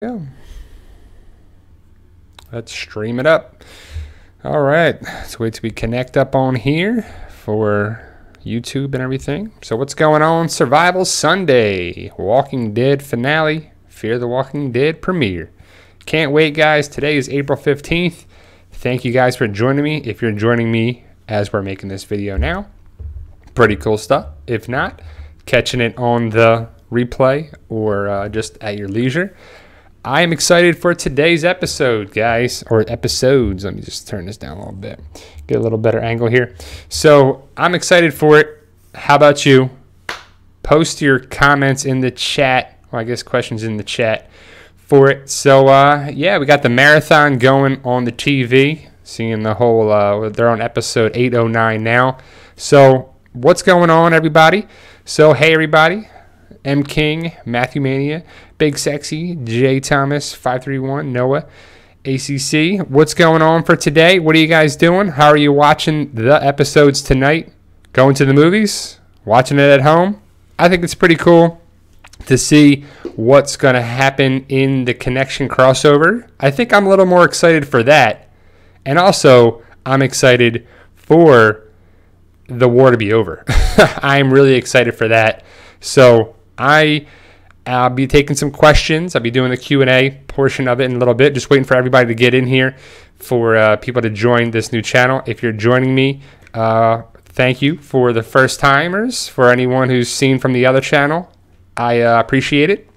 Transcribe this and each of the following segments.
Yeah. Let's stream it up. All right. Let's wait till we connect up on here for YouTube and everything. So what's going on? Survival Sunday. Walking Dead finale. Fear the Walking Dead premiere. Can't wait, guys. Today is April 15th. Thank you guys for joining me. If you're joining me as we're making this video now, pretty cool stuff. If not, catching it on the replay or just at your leisure. I am excited for today's episode, guys, or episodes. Let me just turn this down a little bit, get a little better angle here. So I'm excited for it. How about you? Post your comments in the chat, or I guess questions in the chat for it. So yeah, we got the marathon going on the TV, seeing the whole, they're on episode 809 now. So what's going on, everybody? So hey, everybody. M King, Matthew Mania, Big Sexy, J Thomas, 531, Noah, ACC. What's going on for today? What are you guys doing? How are you watching the episodes tonight? Going to the movies? Watching it at home? I think it's pretty cool to see what's going to happen in the Connection crossover. I think I'm a little more excited for that. And also, I'm excited for the war to be over. I'm really excited for that. So I'll be taking some questions. I'll be doing the Q&A portion of it in a little bit. Just waiting for everybody to get in here for people to join this new channel. If you're joining me, thank you. For the first timers, for anyone who's seen from the other channel, I appreciate it.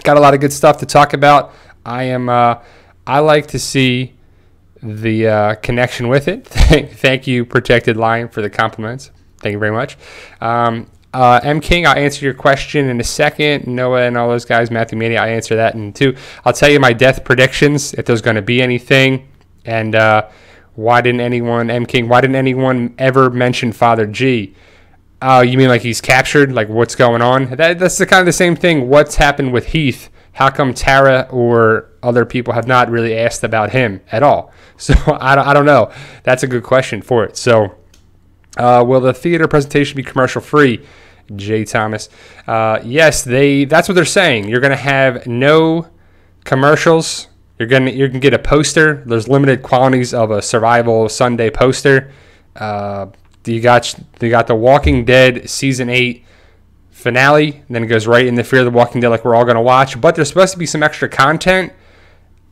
Got a lot of good stuff to talk about. I like to see the connection with it. Thank you, Protected Lion, for the compliments. Thank you very much. M King, I'll answer your question in a second. Noah and all those guys, Matthew Mania, I'll answer that in two. I'll tell you my death predictions, if there's going to be anything. And why didn't anyone, M King, why didn't anyone ever mention Father G? You mean like he's captured? Like what's going on? That's kind of the same thing. What's happened with Heath? How come Tara or other people have not really asked about him at all? So I don't know. That's a good question for it. So will the theater presentation be commercial free? J Thomas. Yes, that's what they're saying. You're going to have no commercials. You can get a poster. There's limited quantities of a Survival Sunday poster. You got the Walking Dead season 8 finale, and then it goes right into Fear the Walking Dead like we're all going to watch. But there's supposed to be some extra content.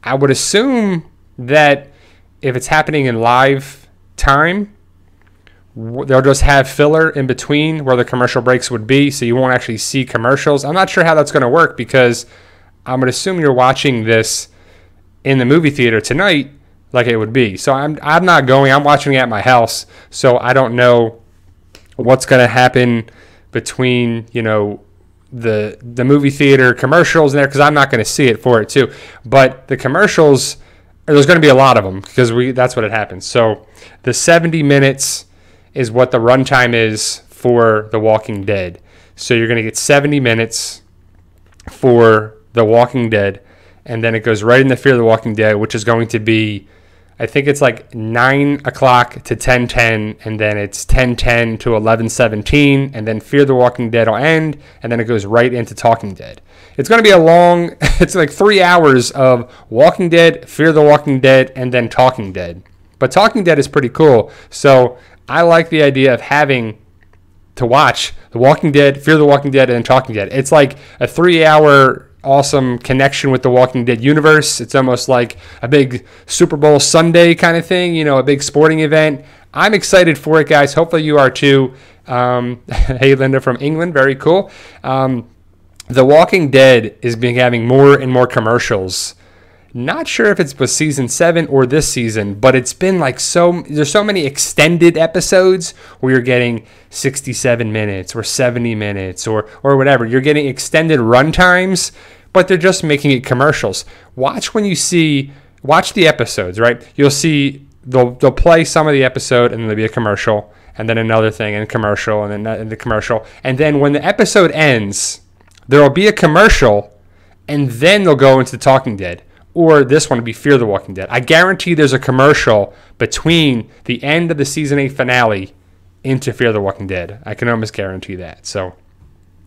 I would assume that if it's happening in live time, they'll just have filler in between where the commercial breaks would be, so you won't actually see commercials. I'm not sure how that's going to work because I'm going to assume you're watching this in the movie theater tonight like it would be. So I'm not going. I'm watching it at my house, so I don't know what's going to happen between, you know, the movie theater commercials in there because I'm not going to see it for it too. But the commercials, there's going to be a lot of them because that's what it happens. So the 70 minutes is what the runtime is for The Walking Dead. So you're going to get 70 minutes for The Walking Dead, and then it goes right into Fear the Walking Dead, which is going to be, I think it's like 9 o'clock to 10:10, and then it's 10:10 to 11:17, and then Fear the Walking Dead will end, and then it goes right into Talking Dead. It's going to be a long, it's like 3 hours of Walking Dead, Fear the Walking Dead, and then Talking Dead. But Talking Dead is pretty cool, so I like the idea of having to watch The Walking Dead, Fear the Walking Dead, and Talking Dead. It's like a 3-hour awesome connection with the Walking Dead universe. It's almost like a big Super Bowl Sunday kind of thing, you know, a big sporting event. I'm excited for it, guys. Hopefully you are too. Hey, Linda from England. Very cool. The Walking Dead is having more and more commercials. Not sure if it's with season 7 or this season, but it's been like there's so many extended episodes where you're getting 67 minutes or 70 minutes or whatever. You're getting extended run times, but they're just making it commercials. Watch the episodes, right? You'll see they'll play some of the episode and then there'll be a commercial and then another thing and commercial and then the commercial. And then when the episode ends, there'll be a commercial and then they'll go into the Talking Dead. Or this one would be Fear the Walking Dead. I guarantee there's a commercial between the end of the season 8 finale into Fear the Walking Dead. I can almost guarantee that. So,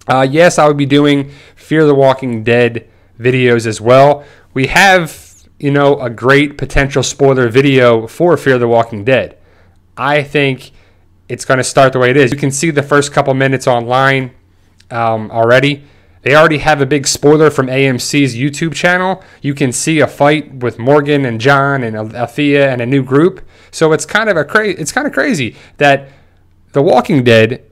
yes, I would be doing Fear the Walking Dead videos as well. We have, a great potential spoiler video for Fear the Walking Dead. I think it's going to start the way it is. You can see the first couple minutes online already. They already have a big spoiler from AMC's YouTube channel. You can see a fight with Morgan and John and Althea and a new group. So it's kind of crazy that The Walking Dead,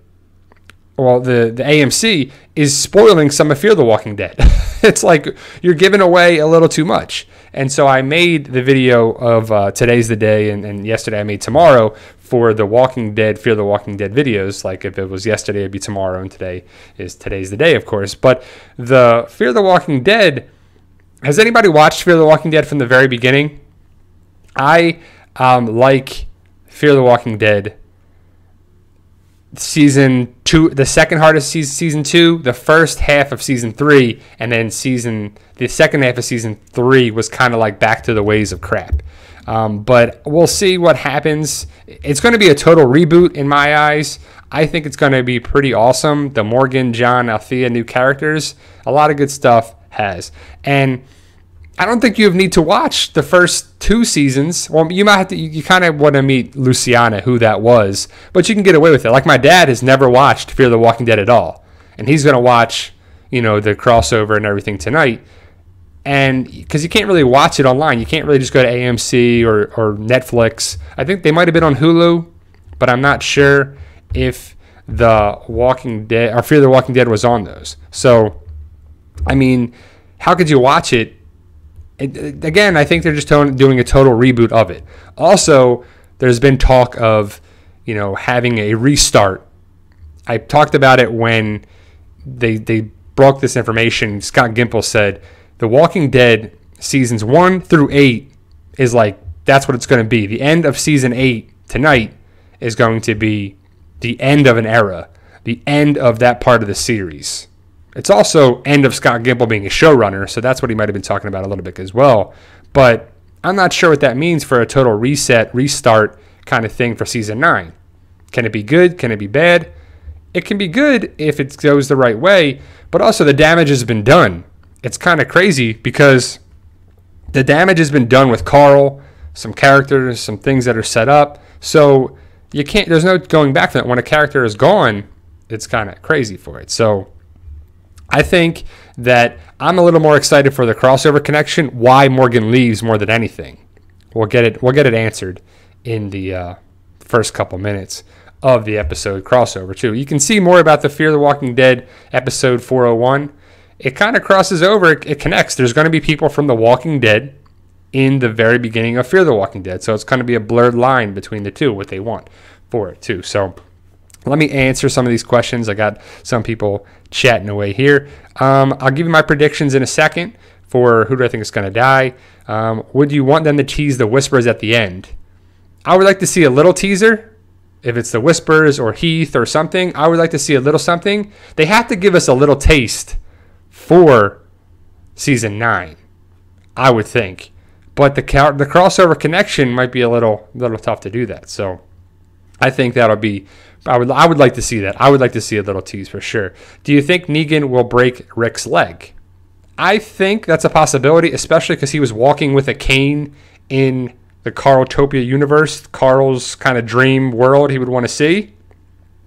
well, the AMC is spoiling some of Fear the Walking Dead. It's like you're giving away a little too much. And so I made the video of Today's the Day, and yesterday I made Tomorrow for the Walking Dead, Fear the Walking Dead videos. Like if it was yesterday, it'd be tomorrow, and Today's the Day, of course. But the Fear the Walking Dead, has anybody watched Fear the Walking Dead from the very beginning? I like Fear the Walking Dead season 2, the second half of season 2, the first half of season 3, and then the second half of season 3 was kind of like back to the ways of crap. But we'll see what happens. It's going to be a total reboot in my eyes. I think it's going to be pretty awesome. The Morgan, John, Althea new characters, a lot of good stuff has. And I don't think you need to watch the first 2 seasons. Well, you might have to. You kind of want to meet Luciana, who that was, but you can get away with it. Like my dad has never watched Fear the Walking Dead at all, and he's going to watch, the crossover and everything tonight. And because you can't really watch it online, you can't really just go to AMC or Netflix. I think they might have been on Hulu, but I'm not sure if The Walking Dead or Fear the Walking Dead was on those. So, I mean, how could you watch it? Again, I think they're just doing a total reboot of it. Also, there's been talk of, having a restart. I talked about it when they broke this information. Scott Gimple said The Walking Dead seasons 1 through 8 is like, that's what it's going to be. The end of season 8 tonight is going to be the end of an era, the end of that part of the series. It's also end of Scott Gimple being a showrunner, so that's what he might have been talking about a little bit as well. But I'm not sure what that means for a total reset, restart kind of thing for season 9. Can it be good? Can it be bad? It can be good if it goes the right way, but also the damage has been done. It's kind of crazy because the damage has been done with Carl, some characters, some things that are set up. So there's no going back from that. When a character is gone, it's kind of crazy for it. So I think that I'm a little more excited for the crossover connection, why Morgan leaves more than anything. We'll get it answered in the first couple minutes of the episode crossover too. You can see more about the Fear the Walking Dead episode 401. It kind of crosses over, it connects. There's going to be people from The Walking Dead in the very beginning of Fear the Walking Dead. So it's going to be a blurred line between the two, what they want for it too. So let me answer some of these questions. I got some people chatting away here. I'll give you my predictions in a second for who do I think is going to die. Would you want them to tease the Whispers at the end? I would like to see a little teaser. If it's the Whispers or Heath or something, I would like to see a little something. They have to give us a little taste for season 9, I would think. But the crossover connection might be a little tough to do that. So I think that'll be... I would like to see that. I would like to see a little tease for sure. Do you think Negan will break Rick's leg? I think that's a possibility, especially because he was walking with a cane in the Carltopia universe, Carl's kind of dream world he would want to see.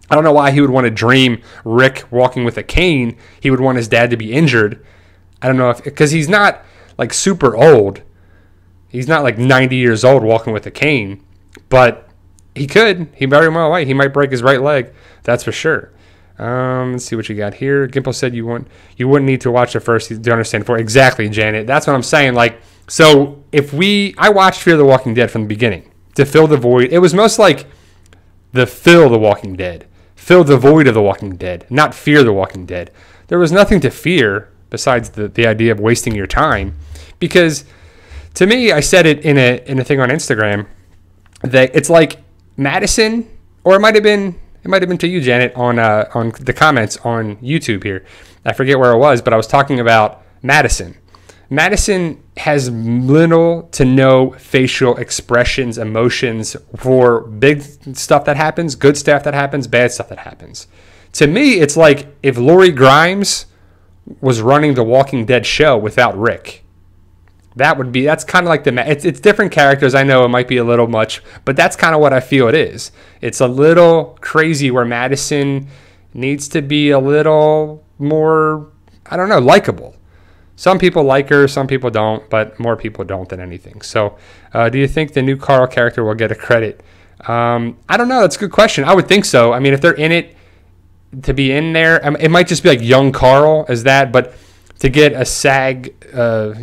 I don't know why he would want to dream Rick walking with a cane. He would want his dad to be injured. I don't know if, because he's not like super old. He's not like 90 years old walking with a cane, but he could. He very well might. He might break his right leg. That's for sure. Let's see what you got here. Gimple said you wouldn't need to watch the first to understand for exactly, Janet. That's what I'm saying. Like, so I watched Fear the Walking Dead from the beginning to fill the void. It was most like fill the Walking Dead, fill the void of the Walking Dead, not fear the Walking Dead. There was nothing to fear besides the idea of wasting your time, because to me, I said it in a thing on Instagram that it's like Madison, or it might have been to you, Janet, on the comments on YouTube here. I forget where it was, but I was talking about Madison. Madison has little to no facial expressions, emotions for big stuff that happens, good stuff that happens, bad stuff that happens. To me, it's like if Lori Grimes was running the Walking Dead show without Rick. That's kind of like it's different characters. I know it might be a little much, but that's kind of what I feel it is. It's a little crazy where Madison needs to be a little more, I don't know, likable. Some people like her, some people don't, but more people don't than anything. So do you think the new Carl character will get a credit? I don't know. That's a good question. I would think so. I mean, if they're in it, to be in there, it might just be like young Carl as that, but to get a SAG, an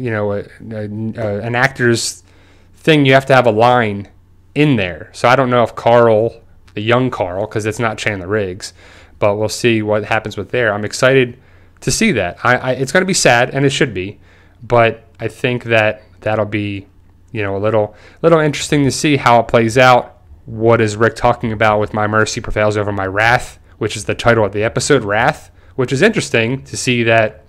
actor's thing, you have to have a line in there. So I don't know if Carl, the young Carl, because it's not Chandler Riggs, but we'll see what happens with there. I'm excited to see that. It's going to be sad, and it should be, but I think that'll be, a little interesting to see how it plays out. What is Rick talking about with my mercy prevails over my wrath, which is the title of the episode, Wrath, which is interesting to see that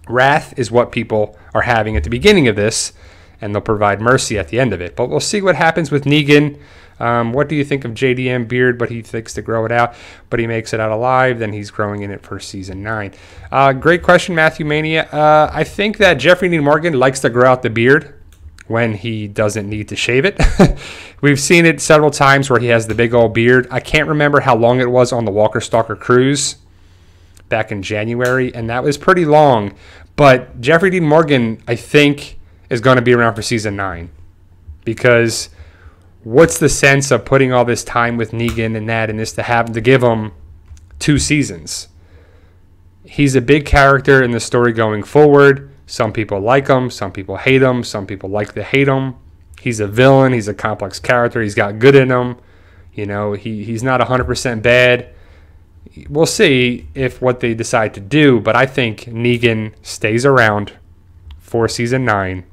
wrath is what people are having at the beginning of this, and they'll provide mercy at the end of it. But we'll see what happens with Negan. What do you think of JDM beard? But he thinks to grow it out, but he makes it out alive. Then he's growing in it for season 9. Great question, Matthew Mania. I think that Jeffrey Dean Morgan likes to grow out the beard when he doesn't need to shave it. We've seen it several times where he has the big old beard. I can't remember how long it was on the Walker Stalker cruise back in January, and that was pretty long. But Jeffrey Dean Morgan, I think, is going to be around for season 9. Because what's the sense of putting all this time with Negan and that and this to give him 2 seasons? He's a big character in the story going forward. Some people like him. Some people hate him. Some people like to hate him. He's a villain. He's a complex character. He's got good in him. He's not 100% bad. We'll see if what they decide to do, but I think Negan stays around for season 9.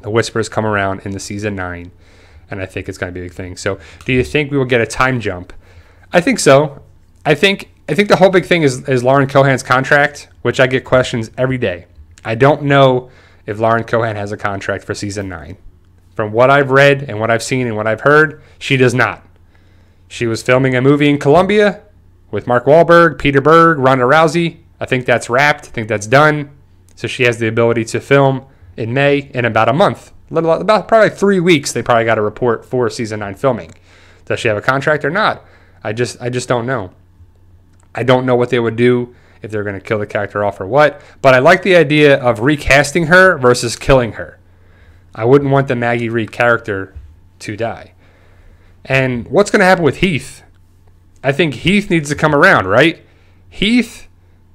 The Whispers come around in the season 9, and I think it's going to be a big thing. So do you think we will get a time jump? I think so. I think the whole big thing is Lauren Cohan's contract, which I get questions every day. I don't know if Lauren Cohan has a contract for season 9. From what I've read and what I've seen and what I've heard, she does not. She was filming a movie in Colombia with Mark Wahlberg, Peter Berg, Ronda Rousey. I think that's wrapped. I think that's done. So she has the ability to film in May in about a month. About probably 3 weeks, they probably got a report for season 9 filming. Does she have a contract or not? I just don't know. I don't know what they would do, if they're going to kill the character off or what. But I like the idea of recasting her versus killing her. I wouldn't want the Maggie Reed character to die. And what's going to happen with Heath? I think Heath needs to come around, right? Heath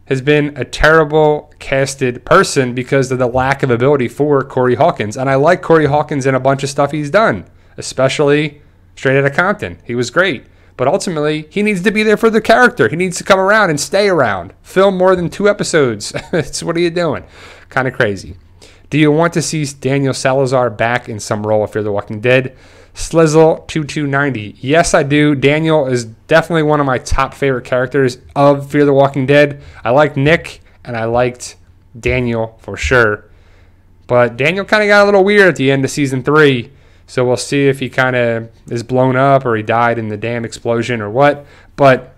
has been a terrible casted person because of the lack of ability for Corey Hawkins. And I like Corey Hawkins in a bunch of stuff he's done, especially Straight Outta Compton. He was great. But ultimately, he needs to be there for the character. He needs to come around and stay around. Film more than 2 episodes. What are you doing? Kind of crazy. Do you want to see Daniel Salazar back in some role of Fear the Walking Dead? Slizzle2290. Yes, I do. Daniel is definitely one of my top favorite characters of Fear the Walking Dead. I liked Nick, and I liked Daniel for sure. But Daniel kind of got a little weird at the end of season 3. So we'll see if he kind of is blown up or he died in the damn explosion or what. But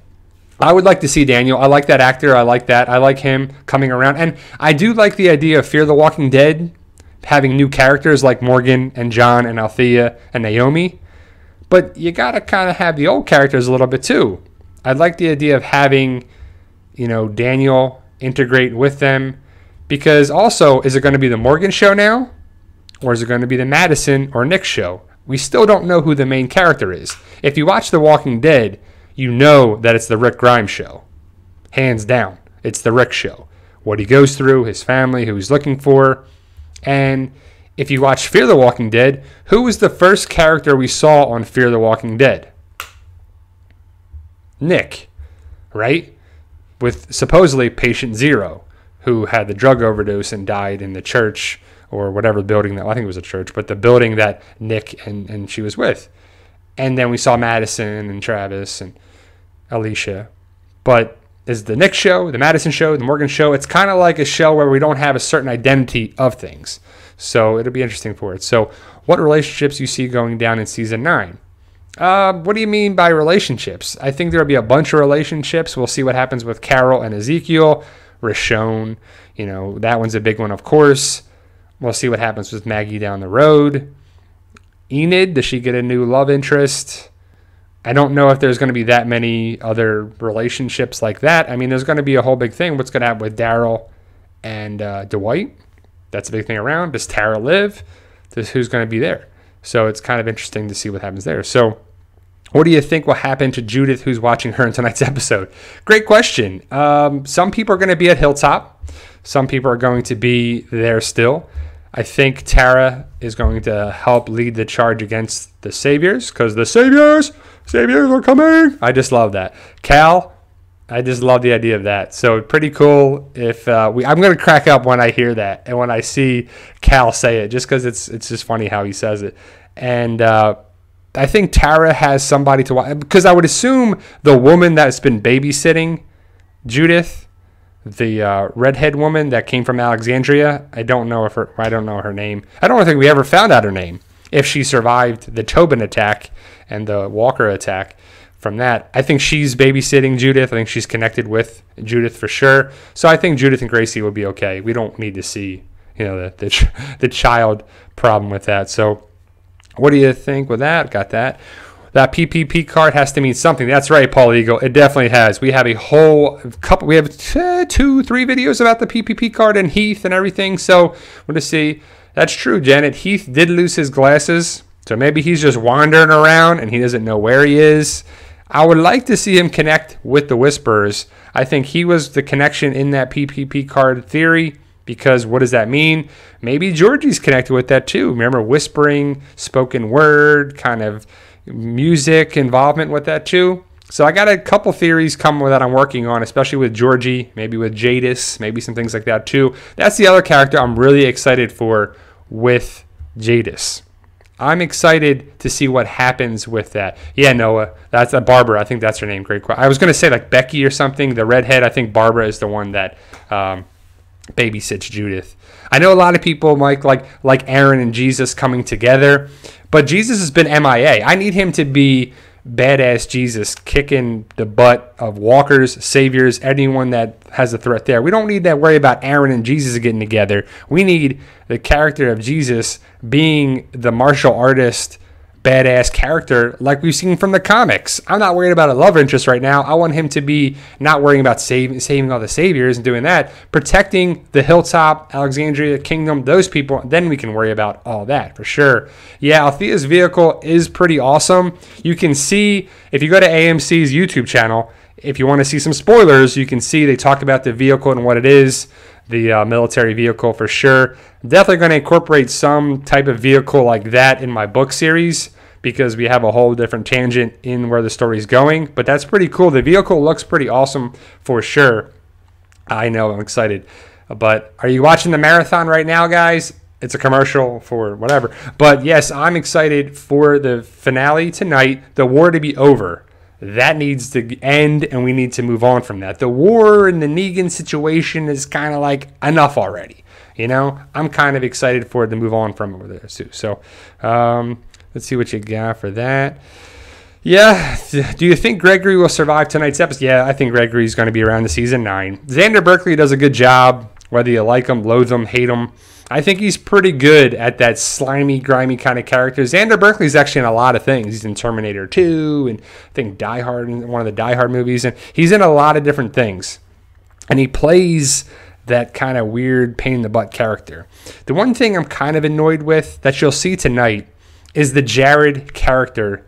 I would like to see Daniel. I like that actor. I like that. I like him coming around. And I do like the idea of Fear the Walking Dead having new characters like Morgan and John and Althea and Naomi. But you got to kind of have the old characters a little bit too. I'd like the idea of having, Daniel integrate with them. Because also, is it going to be the Morgan show now? Or is it going to be the Madison or Nick show? We still don't know who the main character is. If you watch The Walking Dead, you know that it's the Rick Grimes show. Hands down. It's the Rick show. What he goes through, his family, who he's looking for. And if you watch Fear the Walking Dead, who was the first character we saw on Fear the Walking Dead? Nick, right? With supposedly Patient Zero, who had the drug overdose and died in the church or whatever building that, I think it was a church, but the building that Nick and she was with. And then we saw Madison and Travis and Alicia. But is the Nick show, the Madison show, the Morgan show, it's kind of like a show where we don't have a certain identity of things. So it'll be interesting for it. So what relationships you see going down in season 9? What do you mean by relationships? I think there'll be a bunch of relationships. We'll see what happens with Carol and Ezekiel. Rashon. You know, that one's a big one, of course. We'll see what happens with Maggie down the road. Enid, does she get a new love interest? I don't know if there's going to be that many other relationships like that. I mean, there's going to be a whole big thing. What's going to happen with Daryl and Dwight? That's a big thing around. Does Tara live? Who's going to be there? So it's kind of interesting to see what happens there. So what do you think will happen to Judith, who's watching her in tonight's episode? Great question. Some people are going to be at Hilltop. Some people are going to be there still. I think Tara is going to help lead the charge against the Saviors, because the Saviors are coming. I just love that. Cal, I just love the idea of that. So pretty cool if I'm going to crack up when I hear that and when I see Cal say it, just because it's just funny how he says it. And I think Tara has somebody to watch, because I would assume the woman that's been babysitting Judith, the redhead woman that came from Alexandria, I don't know her name. I don't think we ever found out her name. If she survived the Tobin attack and the Walker attack from that, I think she's babysitting Judith. I think she's connected with Judith for sure. So I think Judith and Gracie will be okay. We don't need to see, the child problem with that. So what do you think with that? Got that. That PPP card has to mean something. That's right, Paul Eagle. It definitely has. We have a whole couple. We have 2-3 videos about the PPP card and Heath and everything. So we're to see. That's true, Janet. Heath did lose his glasses, so maybe he's just wandering around and he doesn't know where he is. I would like to see him connect with the Whisperers. I think he was the connection in that PPP card theory. Because what does that mean? Maybe Georgie's connected with that too. Remember, whispering, spoken word, kind of music involvement with that too. So I got a couple theories coming that I'm working on, especially with Georgie, maybe with Jadis, maybe some things like that too. That's the other character I'm really excited for with Jadis. I'm excited to see what happens with that. Yeah, Noah, that's Barbara. I think that's her name. Great question. I was going to say like Becky or something, the redhead. I think Barbara is the one that babysits Judith. I know a lot of people like Aaron and Jesus coming together, but Jesus has been MIA. I need him to be badass Jesus, kicking the butt of walkers, saviors, anyone that has a threat there. We don't need to worry about Aaron and Jesus getting together. We need the character of Jesus being the martial artist, badass character like we've seen from the comics. I'm not worried about a love interest right now. I want him to be not worrying about saving all the saviors and doing that, protecting the Hilltop, Alexandria Kingdom, those people. Then we can worry about all that for sure. Yeah, Althea's vehicle is pretty awesome. You can see, if you go to AMC's YouTube channel, if you want to see some spoilers, you can see they talk about the vehicle and what it is. The military vehicle for sure. Definitely going to incorporate some type of vehicle like that in my book series, because we have a whole different tangent in where the story's going. But that's pretty cool. The vehicle looks pretty awesome for sure. I know, I'm excited. But are you watching the marathon right now, guys? It's a commercial for whatever. But yes, I'm excited for the finale tonight, the war to be over. That needs to end, and we need to move on from that. The war and the Negan situation is kind of like enough already. I'm kind of excited for it to move on from over there too. So let's see what you got for that. Yeah, do you think Gregory will survive tonight's episode? Yeah, I think Gregory's going to be around to season 9. Xander Berkeley does a good job, whether you like him, loathe him, hate him. I think he's pretty good at that slimy, grimy kind of character. Xander Berkeley's actually in a lot of things. He's in Terminator 2 and I think Die Hard, in one of the Die Hard movies. And he's in a lot of different things. And he plays that kind of weird, pain-in-the-butt character. The one thing I'm kind of annoyed with that you'll see tonight is the Jared character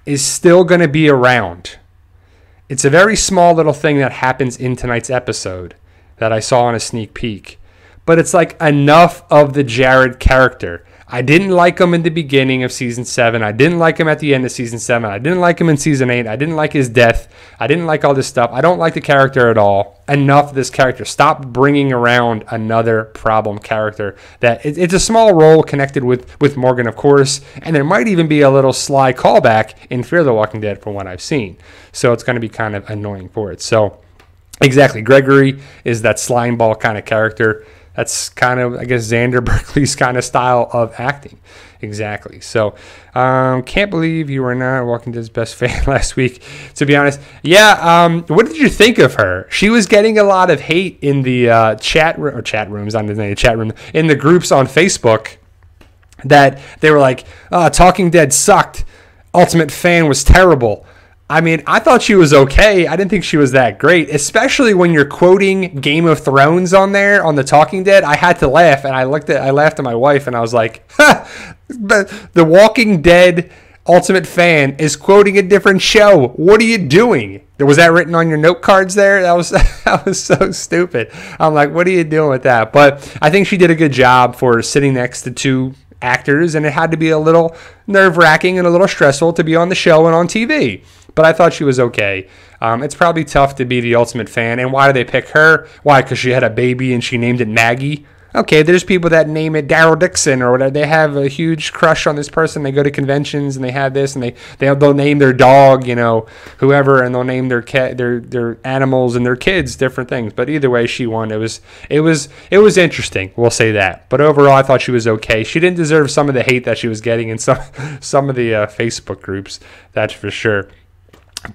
is still going to be around. It's a very small little thing that happens in tonight's episode that I saw on a sneak peek. But it's like enough of the Jared character. I didn't like him in the beginning of season 7. I didn't like him at the end of season 7. I didn't like him in season 8. I didn't like his death. I didn't like all this stuff. I don't like the character at all. Enough of this character. Stop bringing around another problem character. That it's a small role connected with Morgan, of course. And there might even be a little sly callback in Fear the Walking Dead from what I've seen. So it's going to be kind of annoying for it. So exactly. Gregory is that slime ball kind of character. That's kind of, I guess, Xander Berkeley's kind of style of acting. Exactly. So, can't believe you were not Walking Dead's best fan last week, to be honest. Yeah, what did you think of her? She was getting a lot of hate in the chat rooms, I'm the chat room, in the groups on Facebook, that they were like, Talking Dead sucked. Ultimate Fan was terrible. I mean, I thought she was okay. I didn't think she was that great, especially when you're quoting Game of Thrones on there on the Talking Dead. I had to laugh, and I laughed at my wife, and I was like, but the Walking Dead Ultimate Fan is quoting a different show. What are you doing? Was that written on your note cards there? That was so stupid. I'm like, what are you doing with that? But I think she did a good job for sitting next to two actors, and it had to be a little nerve-wracking and a little stressful to be on the show and on TV. But I thought she was okay. It's probably tough to be the Ultimate Fan. And why do they pick her? Why? Because she had a baby and she named it Maggie? Okay, there's people that name it Daryl Dixon or whatever. They have a huge crush on this person. They go to conventions and they have this, and they'll name their dog, whoever, and they'll name their cat, their animals and their kids different things. But either way, she won. It was interesting. We'll say that. But overall, I thought she was okay. She didn't deserve some of the hate that she was getting in some of the Facebook groups. That's for sure.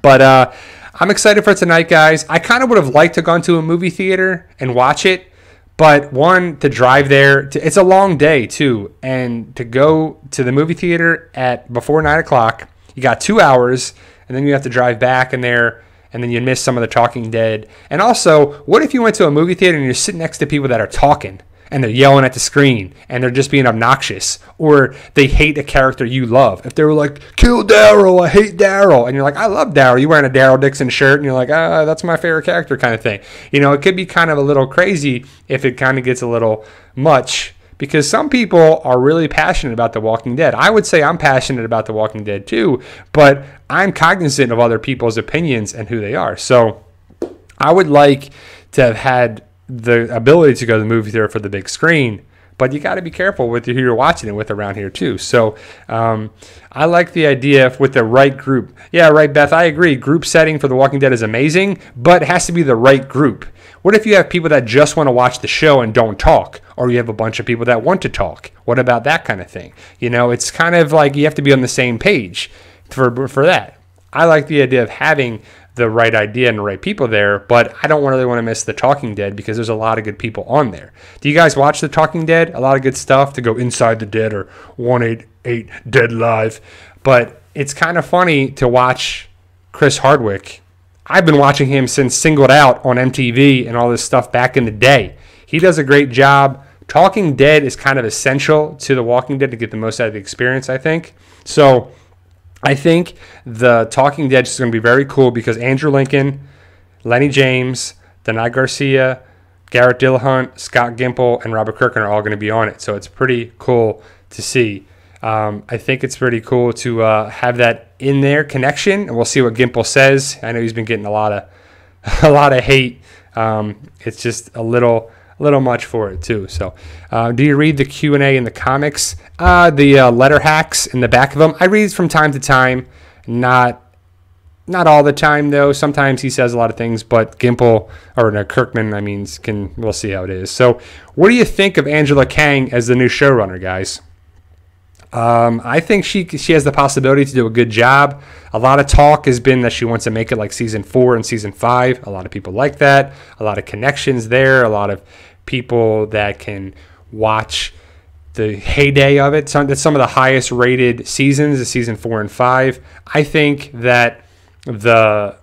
But I'm excited for tonight, guys. I kind of would have liked to have gone to a movie theater and watch it. But one, to drive there, it's a long day too. And to go to the movie theater before 9 o'clock, you got 2 hours, and then you have to drive back in there, and then you miss some of the Talking Dead. And also, what if you went to a movie theater and you're sitting next to people that are talking, and they're yelling at the screen, and they're just being obnoxious, or they hate a character you love? If they were like, kill Daryl, I hate Daryl, and you're like, I love Daryl. You're wearing a Daryl Dixon shirt, and you're like, that's my favorite character kind of thing. It could be kind of a little crazy if it kind of gets a little much, because some people are really passionate about The Walking Dead. I would say I'm passionate about The Walking Dead too, but I'm cognizant of other people's opinions and who they are. So I would like to have had the ability to go to the movie theater for the big screen, but you got to be careful with who you're watching it with around here too. So I like the idea with the right group. Yeah, right, Beth, I agree. Group setting for The Walking Dead is amazing, but it has to be the right group. What if you have people that just want to watch the show and don't talk, or you have a bunch of people that want to talk? What about that kind of thing? It's kind of like you have to be on the same page for that. I like the idea of having the right idea and the right people there, but I don't really want to miss The Talking Dead because there's a lot of good people on there. Do you guys watch The Talking Dead? A lot of good stuff to go Inside the Dead or 188 Dead Live. But it's kind of funny to watch Chris Hardwick. I've been watching him since Singled Out on MTV and all this stuff back in the day. He does a great job. Talking Dead is kind of essential to The Walking Dead to get the most out of the experience, I think. So I think the Talking Dead is going to be very cool because Andrew Lincoln, Lenny James, Denai Garcia, Garrett Dillahunt, Scott Gimple, and Robert Kirkman are all going to be on it. So it's pretty cool to see. I think it's pretty cool to have that in there connection, and we'll see what Gimple says. I know he's been getting a lot of hate. It's just a little much for it too. So do you read the Q&A in the comics? The letter hacks in the back of them, I read from time to time. Not all the time though. Sometimes he says a lot of things, but Gimple or Kirkman, we'll see how it is. So what do you think of Angela Kang as the new showrunner, guys? I think she has the possibility to do a good job. A lot of talk has been that she wants to make it like season 4 and season 5. A lot of people like that. A lot of connections there. A lot of people that can watch the heyday of it. Some of the highest rated seasons is season 4 and 5. I think that the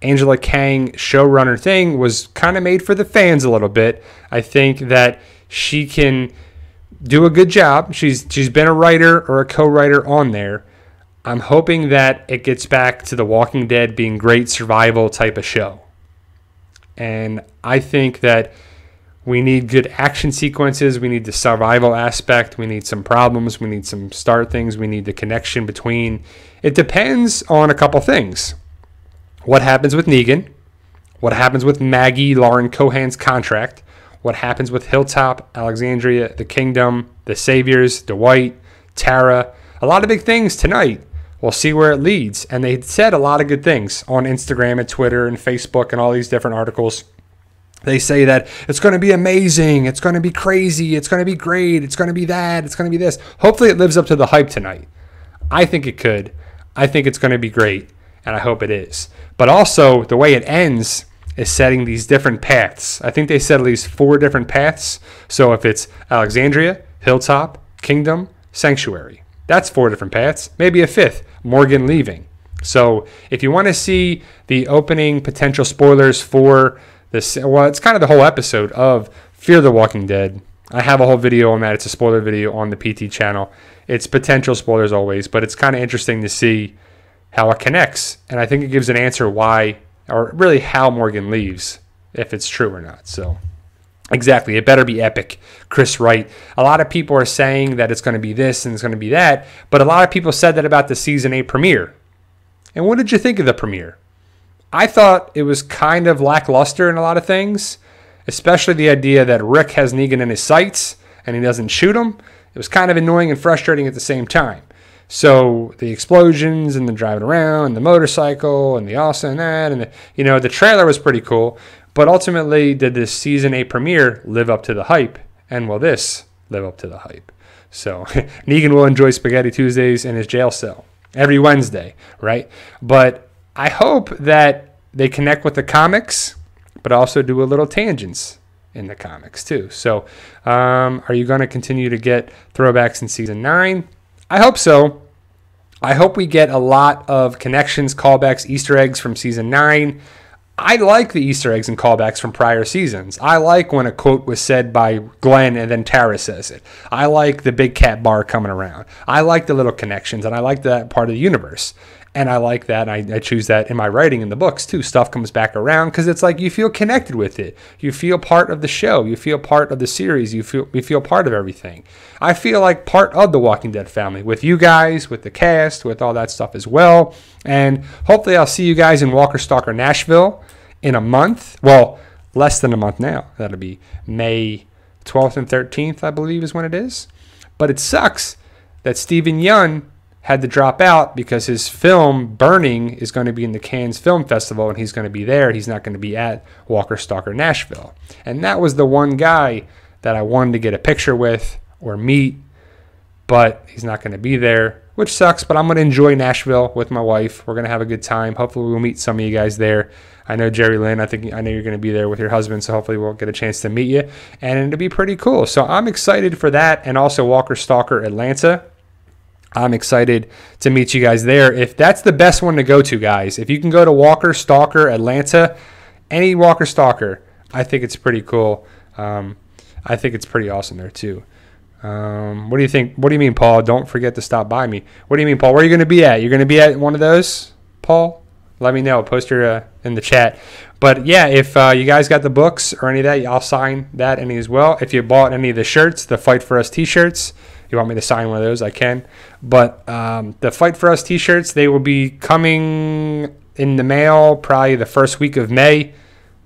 Angela Kang showrunner thing was kind of made for the fans a little bit. I think that she can do a good job. She's been a writer or a co-writer on there. I'm hoping that it gets back to The Walking Dead being great survival type of show. And I think that we need good action sequences. We need the survival aspect. We need some problems. We need some start things. We need the connection between. It depends on a couple things. What happens with Negan? What happens with Maggie Lauren Cohan's contract? What happens with Hilltop, Alexandria, the Kingdom, the Saviors, Dwight, Tara. A lot of big things tonight. We'll see where it leads. And they said a lot of good things on Instagram and Twitter and Facebook and all these different articles. They say that it's going to be amazing, it's going to be crazy, it's going to be great, it's going to be that, it's going to be this. Hopefully it lives up to the hype tonight. I think it could. I think it's going to be great, and I hope it is. But also, the way it ends is setting these different paths. I think they set at least 4 different paths. So if it's Alexandria, Hilltop, Kingdom, Sanctuary, that's 4 different paths. Maybe a 5th, Morgan leaving. So if you want to see the opening potential spoilers for this, well, it's kind of the whole episode of Fear the Walking Dead. I have a whole video on that. It's a spoiler video on the PT channel. It's potential spoilers always, but it's kind of interesting to see how it connects. And I think it gives an answer why, or really how Morgan leaves, if it's true or not. So exactly, it better be epic. Chris Wright. A lot of people are saying that it's going to be this and it's going to be that, but a lot of people said that about the season 8 premiere. And what did you think of the premiere? I thought it was kind of lackluster in a lot of things, especially the idea that Rick has Negan in his sights and he doesn't shoot him. It was kind of annoying and frustrating at the same time. So the explosions and the driving around and the motorcycle and the awesome and that and the trailer was pretty cool. But ultimately, did this season 8 premiere live up to the hype? And will this live up to the hype? So Negan will enjoy Spaghetti Tuesdays in his jail cell every Wednesday, right? But I hope that they connect with the comics, but also do a little tangents in the comics too. So are you going to continue to get throwbacks in season 9? I hope so. I hope we get a lot of connections, callbacks, Easter eggs from season 9. I like the Easter eggs and callbacks from prior seasons. I like when a quote was said by Glenn and then Tara says it. I like the Big Cat Bar coming around. I like the little connections, and I like that part of the universe. And I like that, and I choose that in my writing in the books too. Stuff comes back around because it's like you feel connected with it. You feel part of the show. You feel part of the series. You feel part of everything. I feel like part of the Walking Dead family with you guys, with the cast, with all that stuff as well. And hopefully I'll see you guys in Walker Stalker Nashville in a month. Well, less than a month now. That'll be May 12th and 13th, I believe is when it is. But it sucks that Steven Yeun had to drop out because his film Burning is going to be in the Cannes Film Festival and he's going to be there. He's not going to be at Walker Stalker Nashville. And that was the one guy that I wanted to get a picture with or meet, but he's not going to be there, which sucks, but I'm going to enjoy Nashville with my wife. We're going to have a good time. Hopefully we'll meet some of you guys there. I know Jerry Lynn, I know you're going to be there with your husband, so hopefully we'll get a chance to meet you, and it'll be pretty cool. So I'm excited for that, and also Walker Stalker Atlanta. I'm excited to meet you guys there. If that's the best one to go to, guys, if you can go to Walker Stalker Atlanta, any Walker Stalker, I think it's pretty cool. I think it's pretty awesome there too. What do you think? What do you mean, Paul? Don't forget to stop by me. What do you mean, Paul? Where are you going to be at? You're going to be at one of those, Paul? Let me know. Post your in the chat. But yeah, if you guys got the books or any of that, I'll sign that any as well. If you bought any of the shirts, the Fight For Us t-shirts, you want me to sign one of those, I can. But the Fight For Us t-shirts, they will be coming in the mail probably the first week of May.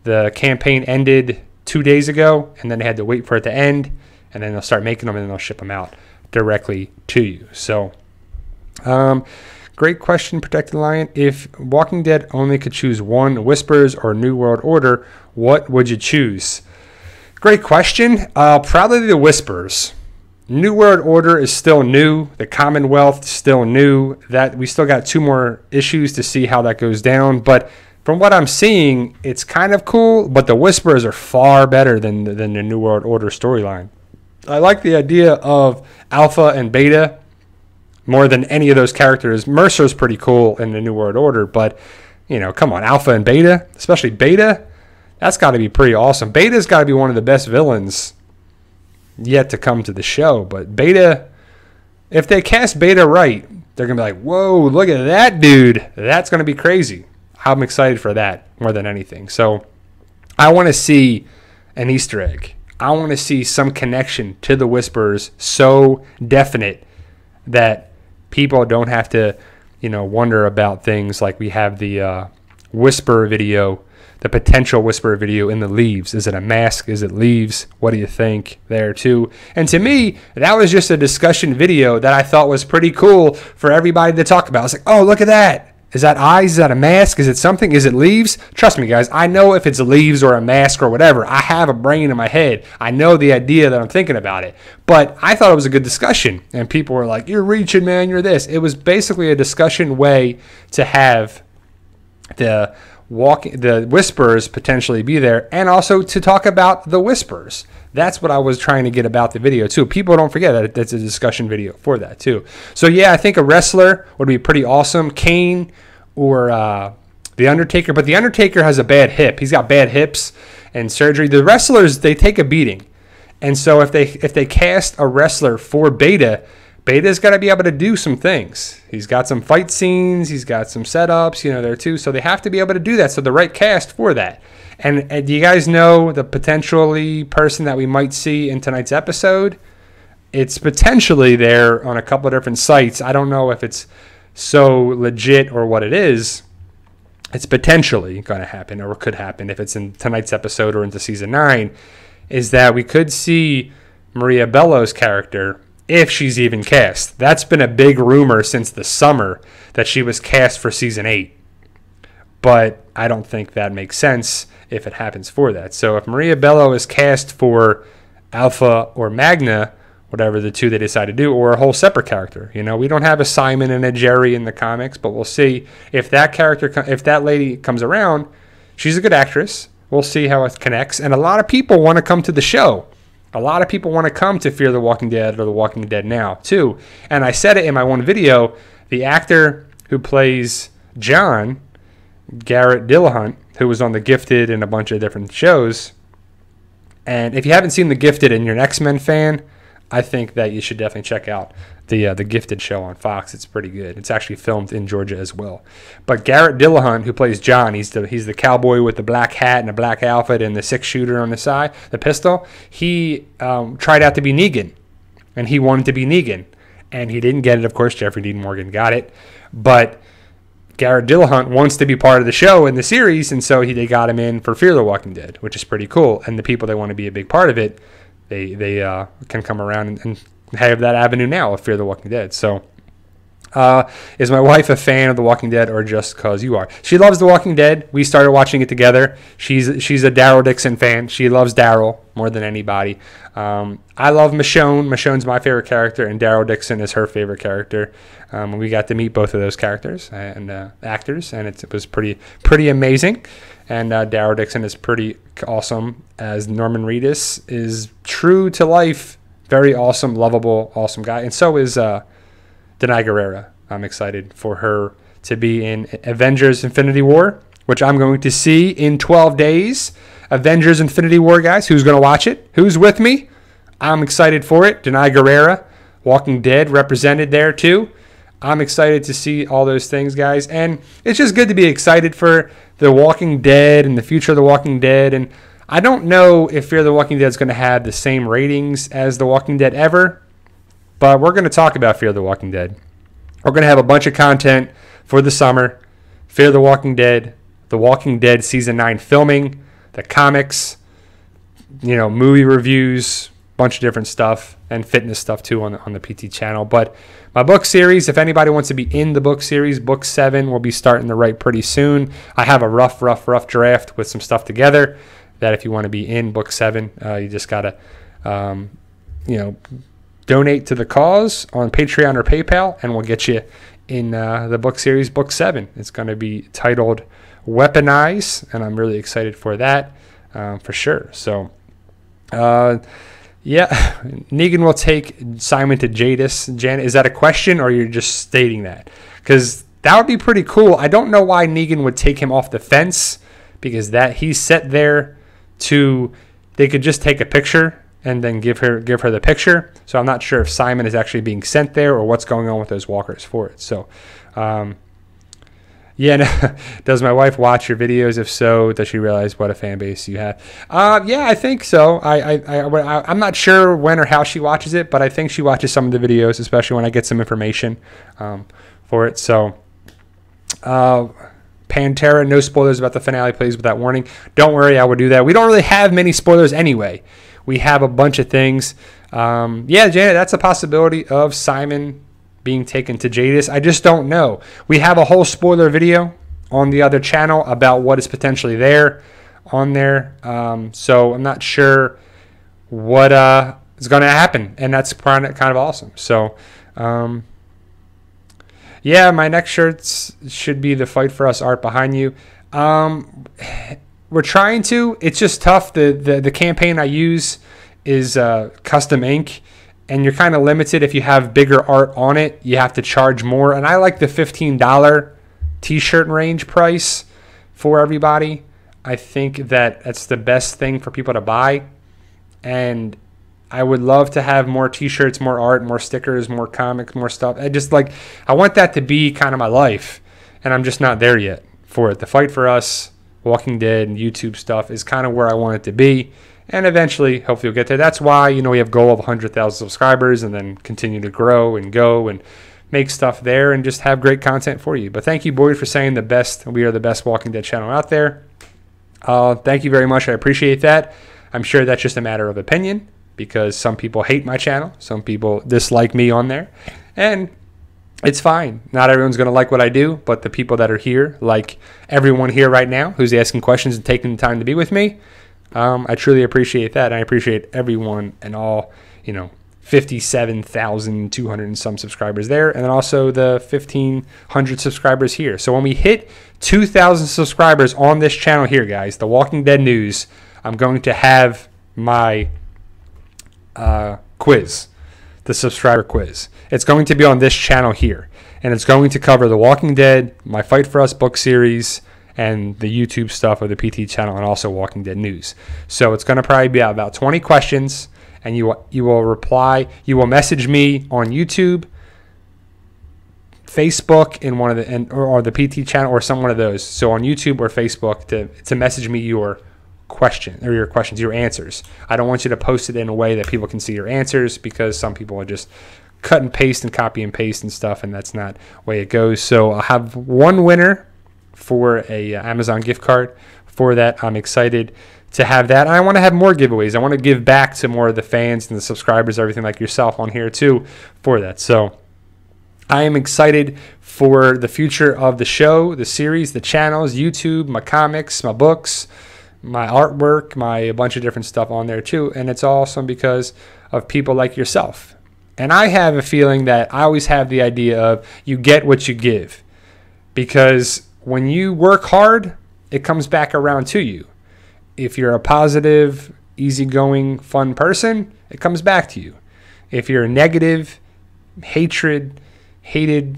The campaign ended 2 days ago, and then they had to wait for it to end, and then they'll start making them, and then they'll ship them out directly to you. So great question, Protected Lion. If Walking Dead only could choose one, Whispers or New World Order, what would you choose? Great question. Probably the Whispers. New World Order is still new. The Commonwealth is still new. That we still got 2 more issues to see how that goes down. But from what I'm seeing, it's kind of cool. But the Whispers are far better than the New World Order storyline. I like the idea of Alpha and Beta more than any of those characters. Mercer's pretty cool in the New World Order, but come on, Alpha and Beta, especially Beta, that's got to be pretty awesome. Beta's got to be one of the best villains yet to come to the show. But Beta, if they cast Beta right, they're going to be like, whoa, look at that dude. That's going to be crazy. I'm excited for that more than anything. So I want to see an Easter egg. I want to see some connection to the Whispers so definite that people don't have to, wonder about things like we have the Whisper video, the potential Whisper video in the leaves. Is it a mask? Is it leaves? What do you think there too? And to me, that was just a discussion video that I thought was pretty cool for everybody to talk about. It's like, oh, look at that. Is that eyes? Is that a mask? Is it something? Is it leaves? Trust me, guys. I know if it's leaves or a mask or whatever. I have a brain in my head. I know the idea that I'm thinking about it. But I thought it was a good discussion. And people were like, you're reaching, man. You're this. It was basically a discussion way to have the whispers potentially be there, and also to talk about the whispers. That's what I was trying to get about the video too. People don't forget that it's a discussion video for that too. So yeah, I think a wrestler would be pretty awesome. Kane or the Undertaker, but the Undertaker has a bad hip. He's got bad hips and surgery. The wrestlers, they take a beating, and so if they cast a wrestler for Beta's got to be able to do some things. He's got some fight scenes. He's got some setups, there too. So they have to be able to do that. So the right cast for that. And do you guys know the potentially person that we might see in tonight's episode? It's potentially there on a couple of different sites. I don't know if it's so legit or what it is. It's potentially going to happen, or could happen if it's in tonight's episode or into season 9, is that we could see Maria Bello's character, if she's even cast. That's been a big rumor since the summer that she was cast for season 8. But I don't think that makes sense if it happens for that. So if Maria Bello is cast for Alpha or Magna, whatever the two they decide to do, or a whole separate character. We don't have a Simon and a Jerry in the comics, but we'll see if that lady comes around. She's a good actress. We'll see how it connects. And a lot of people want to come to the show. A lot of people want to come to Fear the Walking Dead or The Walking Dead Now, too. And I said it in my one video, the actor who plays John, Garrett Dillahunt, who was on The Gifted and a bunch of different shows. And if you haven't seen The Gifted and you're an X-Men fan, I think that you should definitely check out the Gifted show on Fox. It's pretty good. It's actually filmed in Georgia as well. But Garrett Dillahunt, who plays John, he's the cowboy with the black hat and a black outfit and the 6-shooter on the side, the pistol. He tried out to be Negan, and he wanted to be Negan, and he didn't get it. Of course, Jeffrey Dean Morgan got it, but Garrett Dillahunt wants to be part of the show in the series, and so they got him in for Fear the Walking Dead, which is pretty cool. And the people that want to be a big part of it, they can come around and have that avenue now of Fear the Walking Dead. So is my wife a fan of The Walking Dead, or just because you are? She loves The Walking Dead. We started watching it together. She's a Daryl Dixon fan. She loves Daryl more than anybody. I love Michonne. Michonne's my favorite character, and Daryl Dixon is her favorite character. We got to meet both of those characters and actors, and it was pretty amazing. And Daryl Dixon is pretty awesome, as Norman Reedus is true to life. Very awesome, lovable, awesome guy. And so is Denai Guerrera. I'm excited for her to be in Avengers Infinity War, which I'm going to see in 12 days. Avengers Infinity War, guys. Who's going to watch it? Who's with me? I'm excited for it. Denai Guerrera, Walking Dead, represented there too. I'm excited to see all those things, guys. And it's just good to be excited for The Walking Dead and the future of The Walking Dead. And I don't know if Fear the Walking Dead is going to have the same ratings as The Walking Dead ever, but we're going to talk about Fear the Walking Dead. We're going to have a bunch of content for the summer. Fear the Walking Dead Season 9 filming, the comics, movie reviews, bunch of different stuff, and fitness stuff too on the PT channel. But my book series, if anybody wants to be in the book series, book 7 will be starting to write pretty soon. I have a rough draft with some stuff together that if you want to be in book 7, you just got to, donate to the cause on Patreon or PayPal, and we'll get you in the book series, book 7. It's going to be titled Weaponize, and I'm really excited for that for sure. So, yeah, Negan will take Simon to Jadis. Janet, is that a question, or you're just stating that? Because that would be pretty cool. I don't know why Negan would take him off the fence, because he's set there they could just take a picture and then give her the picture. So I'm not sure if Simon is actually being sent there or what's going on with those walkers for it. So, does my wife watch your videos? If so, does she realize what a fan base you have? Yeah, I think so. I'm not sure when or how she watches it, but I think she watches some of the videos, especially when I get some information for it. So, Pantera, no spoilers about the finale, please, with that warning. Don't worry, I will do that. We don't really have many spoilers anyway. We have a bunch of things. Yeah, Janet, that's a possibility of Simon being taken to Jadis. I just don't know. We have a whole spoiler video on the other channel about what is potentially there on there. So I'm not sure what is going to happen, and that's kind of awesome. So yeah, my next shirts should be the Fight For Us art behind you. We're trying to. It's just tough. The campaign I use is custom ink, and you're kind of limited. If you have bigger art on it, you have to charge more. And I like the $15 t-shirt range price for everybody. I think that's the best thing for people to buy. And I would love to have more t-shirts, more art, more stickers, more comics, more stuff. I want that to be kind of my life, and I'm just not there yet for it. The Fight For Us, Walking Dead, and YouTube stuff is kind of where I want it to be, and eventually, hopefully, we'll get there. That's why, we have a goal of 100,000 subscribers, and then continue to grow and go and make stuff there and just have great content for you. But thank you, Boyd, for saying we are the best Walking Dead channel out there. Thank you very much. I appreciate that. I'm sure that's just a matter of opinion, because some people hate my channel. Some people dislike me on there. And it's fine. Not everyone's going to like what I do, but the people that are here, like everyone here right now who's asking questions and taking the time to be with me, I truly appreciate that. And I appreciate everyone and all, 57,200 and some subscribers there, and then also the 1,500 subscribers here. So when we hit 2,000 subscribers on this channel here, guys, The Walking Dead News, I'm going to have my quiz, the subscriber quiz. It's going to be on this channel here, and it's going to cover The Walking Dead, my Fight For Us book series, and the YouTube stuff of the PT channel, and also Walking Dead News. So it's going to probably be about 20 questions, and you will reply. You will message me on YouTube, Facebook, in one of or the PT channel, or some one of those. So on YouTube or Facebook to message me your your answers. I don't want you to post it in a way that people can see your answers, because some people are just cut and paste and copy and paste and stuff, and that's not the way it goes. So I'll have one winner for a Amazon gift card for that. I'm excited to have that. And I want to have more giveaways. I want to give back to more of the fans and the subscribers, everything like yourself on here too, for that. So I am excited for the future of the show, the series, the channels, YouTube, my comics, my books, my artwork, a bunch of different stuff on there too. And it's awesome because of people like yourself. And I have a feeling that I always have the idea of you get what you give, because when you work hard, it comes back around to you. If you're a positive, easygoing, fun person, it comes back to you. If you're a negative, hated,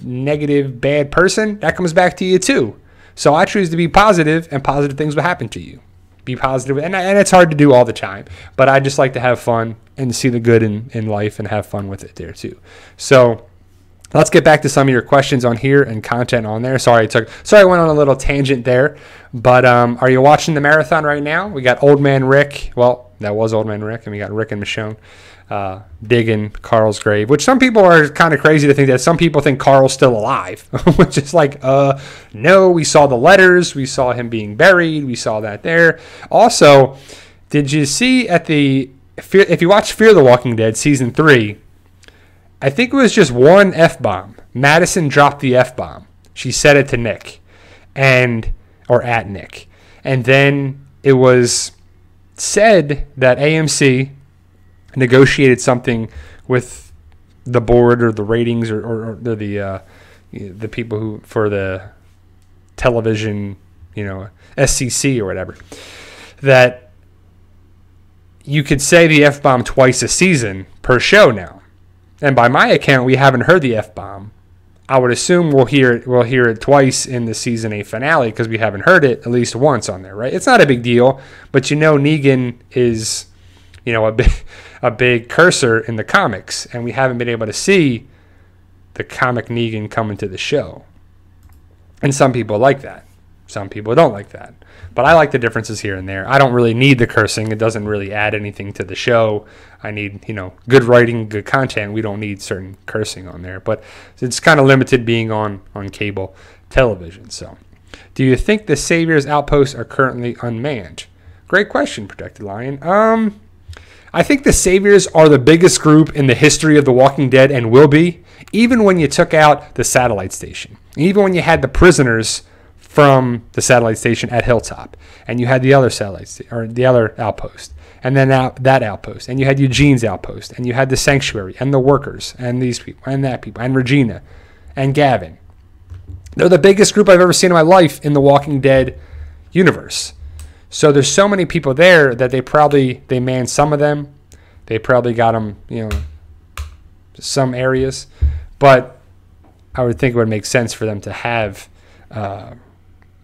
negative, bad person, that comes back to you too. So I choose to be positive, and positive things will happen to you. Be positive, and it's hard to do all the time, but I just like to have fun and see the good in life and have fun with it there too. So let's get back to some of your questions on here and content on there. Sorry I went on a little tangent there, but are you watching the marathon right now? We got Old Man Rick. Well, that was Old Man Rick, and we got Rick and Michonne digging Carl's grave, which some people are kind of crazy to think that. Some people think Carl's still alive, which is like, no, we saw the letters, we saw him being buried, we saw that there. Also, did you see if you watch Fear the Walking Dead season 3, I think it was just one F-bomb. Madison dropped the F-bomb. She said it to Nick, or at Nick. And then it was said that AMC negotiated something with the board or the ratings or the people who for the television, SCC or whatever, that you could say the F-bomb twice a season per show now. And by my account, we haven't heard the F-bomb. I would assume we'll hear it twice in the season 8 finale, because we haven't heard it at least once on there, right? It's not a big deal, but Negan is, a big cursor in the comics, and we haven't been able to see the comic Negan come into the show. And some people like that. Some people don't like that. But I like the differences here and there. I don't really need the cursing. It doesn't really add anything to the show. I need, good writing, good content. We don't need certain cursing on there. But it's kind of limited being on cable television. So, do you think the Savior's outposts are currently unmanned? Great question, Protected Lion. I think the Saviors are the biggest group in the history of The Walking Dead and will be, even when you took out the satellite station. Even when you had the prisoners from the satellite station at Hilltop, and you had the other or the other outpost, and then that outpost, and you had Eugene's outpost, and you had the Sanctuary, and the workers, and these people, and that people, and Regina, and Gavin. They're the biggest group I've ever seen in my life in the Walking Dead universe. So there's so many people there that they manned some of them. They probably got them, some areas. But I would think it would make sense for them to have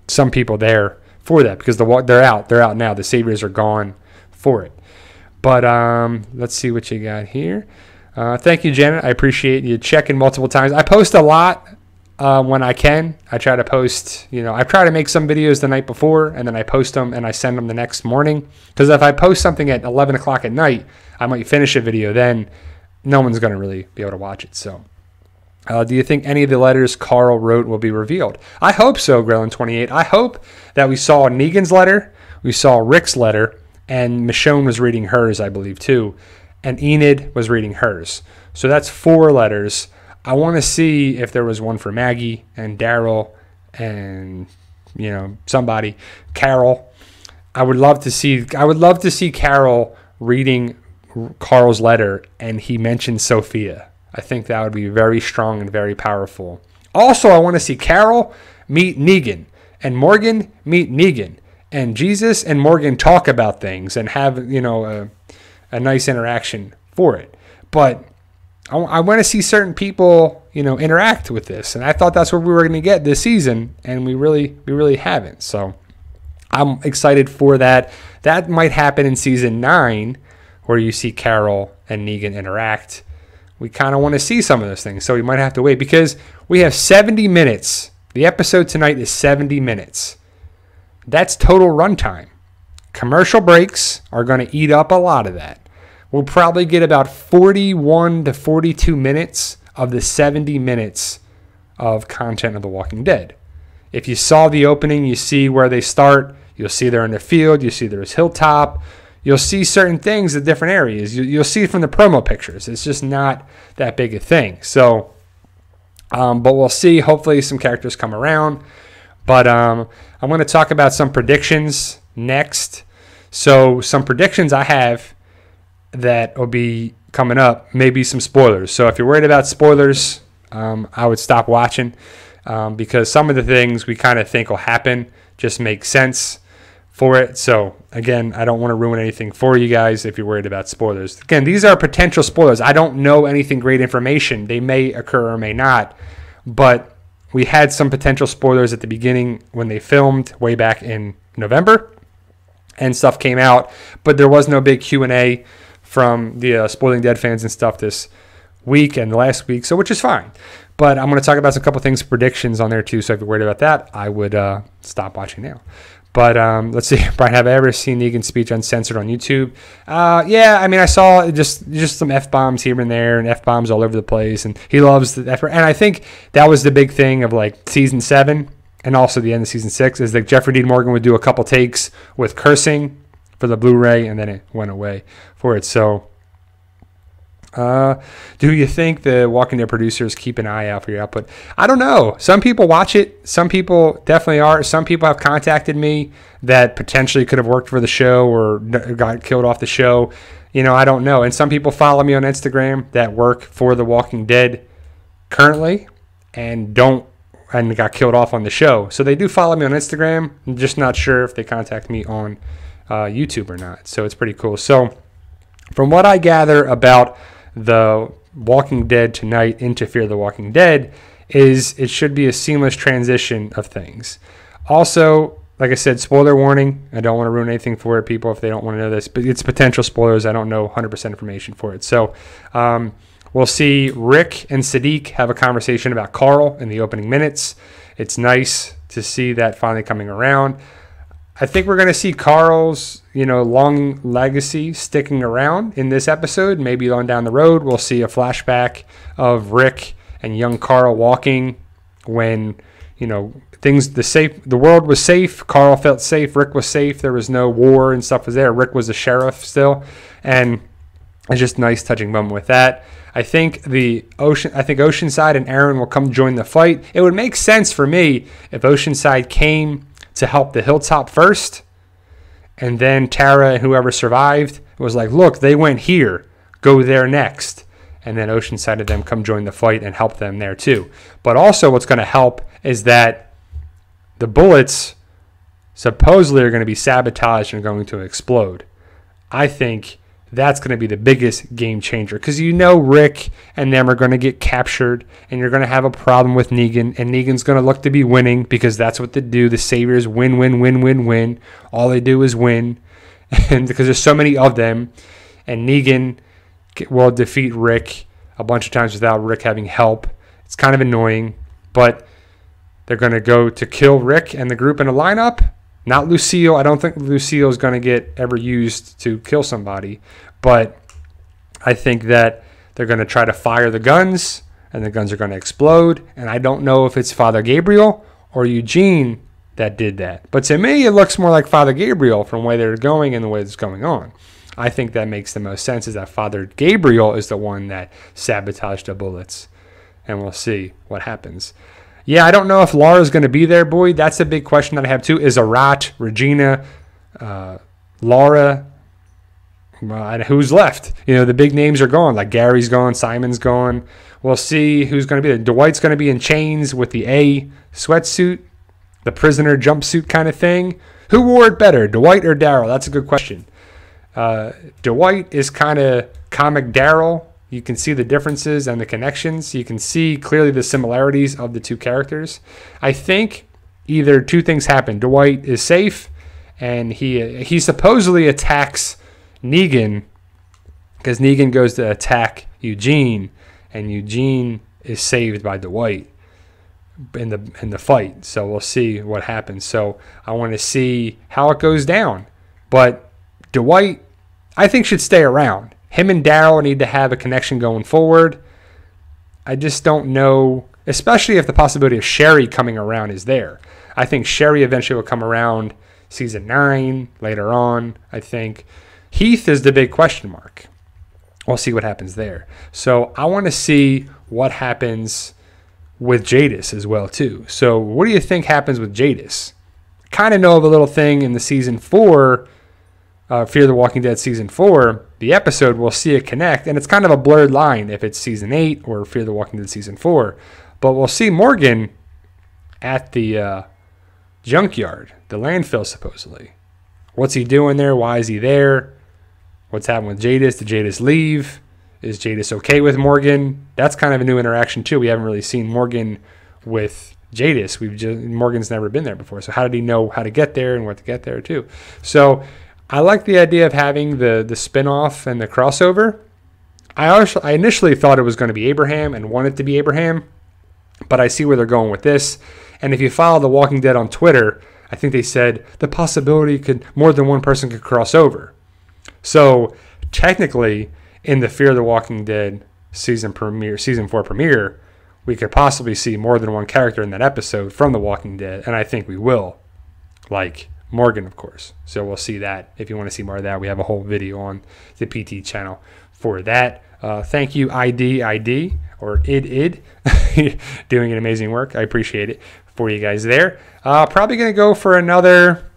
some people there for that, because they're out now. The Saviors are gone for it. But let's see what you got here. Thank you, Janet. I appreciate you checking multiple times. I post a lot when I can. I try to post, I try to make some videos the night before, and then I post them and I send them the next morning. Because if I post something at 11 o'clock at night, I might finish a video. Then no one's going to really be able to watch it. So do you think any of the letters Carl wrote will be revealed? I hope so, Grellin28. I hope that we saw Negan's letter, we saw Rick's letter, and Michonne was reading hers, I believe, too. And Enid was reading hers. So that's 4 letters. I want to see if there was one for Maggie and Daryl and, somebody. Carol. I would love to see Carol reading Carl's letter, and he mentioned Sophia. I think that would be very strong and very powerful. Also, I want to see Carol meet Negan and Morgan meet Negan, and Jesus and Morgan talk about things and have, a nice interaction for it. But I want to see certain people, interact with this. And I thought that's what we were going to get this season, and we really haven't. So I'm excited for that. That might happen in season 9, where you see Carol and Negan interact. We kind of want to see some of those things. So we might have to wait, because we have 70 minutes. The episode tonight is 70 minutes. That's total runtime. Commercial breaks are going to eat up a lot of that. We'll probably get about 41 to 42 minutes of the 70 minutes of content of The Walking Dead. If you saw the opening, you see where they start. You'll see they're in the field. You see there's Hilltop. You'll see certain things at different areas. You'll see it from the promo pictures. It's just not that big a thing. So, but we'll see. Hopefully some characters come around. But I'm going to talk about some predictions next. So some predictions I have that will be coming up, maybe some spoilers. So if you're worried about spoilers, I would stop watching, because some of the things we kind of think will happen just make sense for it. So again, I don't want to ruin anything for you guys if you're worried about spoilers. Again, these are potential spoilers. I don't know anything great information. They may occur or may not, but we had some potential spoilers at the beginning when they filmed way back in November, and stuff came out, but there was no big Q&A from the Spoiling Dead fans and stuff this week and last week, so which is fine. But I'm going to talk about some couple things, predictions on there too, so if you're worried about that, I would stop watching now. But let's see, Brian, have I ever seen Negan's speech uncensored on YouTube? Yeah, I mean, I saw just some F-bombs here and there, and F-bombs all over the place, and he loves the F. And I think that was the big thing of like season 7 and also the end of season 6, is that Jeffrey Dean Morgan would do a couple takes with cursing for the Blu-ray, and then it went away for it. So do you think the Walking Dead producers keep an eye out for your output? I don't know. Some people watch it. Some people definitely are. Some people have contacted me that potentially could have worked for the show or got killed off the show. I don't know. And some people follow me on Instagram that work for the Walking Dead currently and got killed off on the show. So they do follow me on Instagram. I'm just not sure if they contact me on YouTube or not. So it's pretty cool. So from what I gather about the Walking Dead tonight into Fear the Walking Dead, is it should be a seamless transition of things. Also, like I said, spoiler warning. I don't want to ruin anything for it, people, if they don't want to know this, but it's potential spoilers. I don't know 100% information for it. So we'll see Rick and Sadiq have a conversation about Carl in the opening minutes. It's nice to see that finally coming around. I think we're going to see Carl's, long legacy sticking around in this episode. Maybe on down the road, we'll see a flashback of Rick and young Carl walking when, the world was safe. Carl felt safe. Rick was safe. There was no war and stuff was there. Rick was a sheriff still. And It's just a nice touching moment with that. I think Oceanside and Aaron will come join the fight. It would make sense for me if Oceanside came to help the Hilltop first, and then Tara and whoever survived was like, look, they went here, go there next. And then Oceanside and them come join the fight and help them there too. But also what's going to help is that the bullets supposedly are going to be sabotaged and going to explode. I think that's going to be the biggest game changer, because Rick and them are going to get captured, and you're going to have a problem with Negan, and Negan's going to look to be winning because that's what they do. The Saviors win, win, win, win, win. All they do is win, and because there's so many of them, and Negan will defeat Rick a bunch of times without Rick having help. It's kind of annoying, but they're going to go to kill Rick and the group in a lineup. Not Lucille. I don't think Lucille is going to get ever used to kill somebody, but I think that they're going to try to fire the guns, and the guns are going to explode, and I don't know if it's Father Gabriel or Eugene that did that. But to me, it looks more like Father Gabriel from the way they're going and the way it's going on. I think that makes the most sense, is that Father Gabriel is the one that sabotaged the bullets, and we'll see what happens. Yeah, I don't know if Laura's going to be there, Boyd. That's a big question that I have too. Is Arat, Regina, Laura, and who's left? The big names are gone. Like Gary's gone, Simon's gone. We'll see who's going to be there. Dwight's going to be in chains with the A sweatsuit, the prisoner jumpsuit kind of thing. Who wore it better, Dwight or Daryl? That's a good question. Dwight is kind of comic Daryl. You can see the differences and the connections. You can see clearly the similarities of the two characters. I think either two things happen. Dwight is safe, and he supposedly attacks Negan, because Negan goes to attack Eugene, and Eugene is saved by Dwight in the fight. So we'll see what happens. So I want to see how it goes down. But Dwight, I think, should stay around. Him and Daryl need to have a connection going forward. I just don't know, especially if the possibility of Sherry coming around is there. I think Sherry eventually will come around season 9, later on, I think. Heath is the big question mark. We'll see what happens there. So I want to see what happens with Jadis as well, too. So what do you think happens with Jadis? Kind of know of a little thing in the season 4, Fear the Walking Dead season 4, the episode, we'll see it connect, and it's kind of a blurred line if it's season 8 or Fear the Walking Dead season 4. But we'll see Morgan at the junkyard, the landfill, supposedly. What's he doing there? Why is he there? What's happening with Jadis? Did Jadis leave? Is Jadis okay with Morgan? That's kind of a new interaction, too. We haven't really seen Morgan with Jadis. Morgan's never been there before. So how did he know how to get there and what to get there, too? So I like the idea of having the spinoff and the crossover. I initially thought it was going to be Abraham and wanted to be Abraham, but I see where they're going with this. And if you follow The Walking Dead on Twitter, I think they said the possibility more than one person could cross over. So technically, in the Fear the Walking Dead season 4 premiere, we could possibly see more than one character in that episode from The Walking Dead, and I think we will. Like Morgan, of course. So we'll see that. If you want to see more of that, we have a whole video on the PT channel for that. Thank you, ID, or ID, doing an amazing work. I appreciate it for you guys there. Probably going to go for another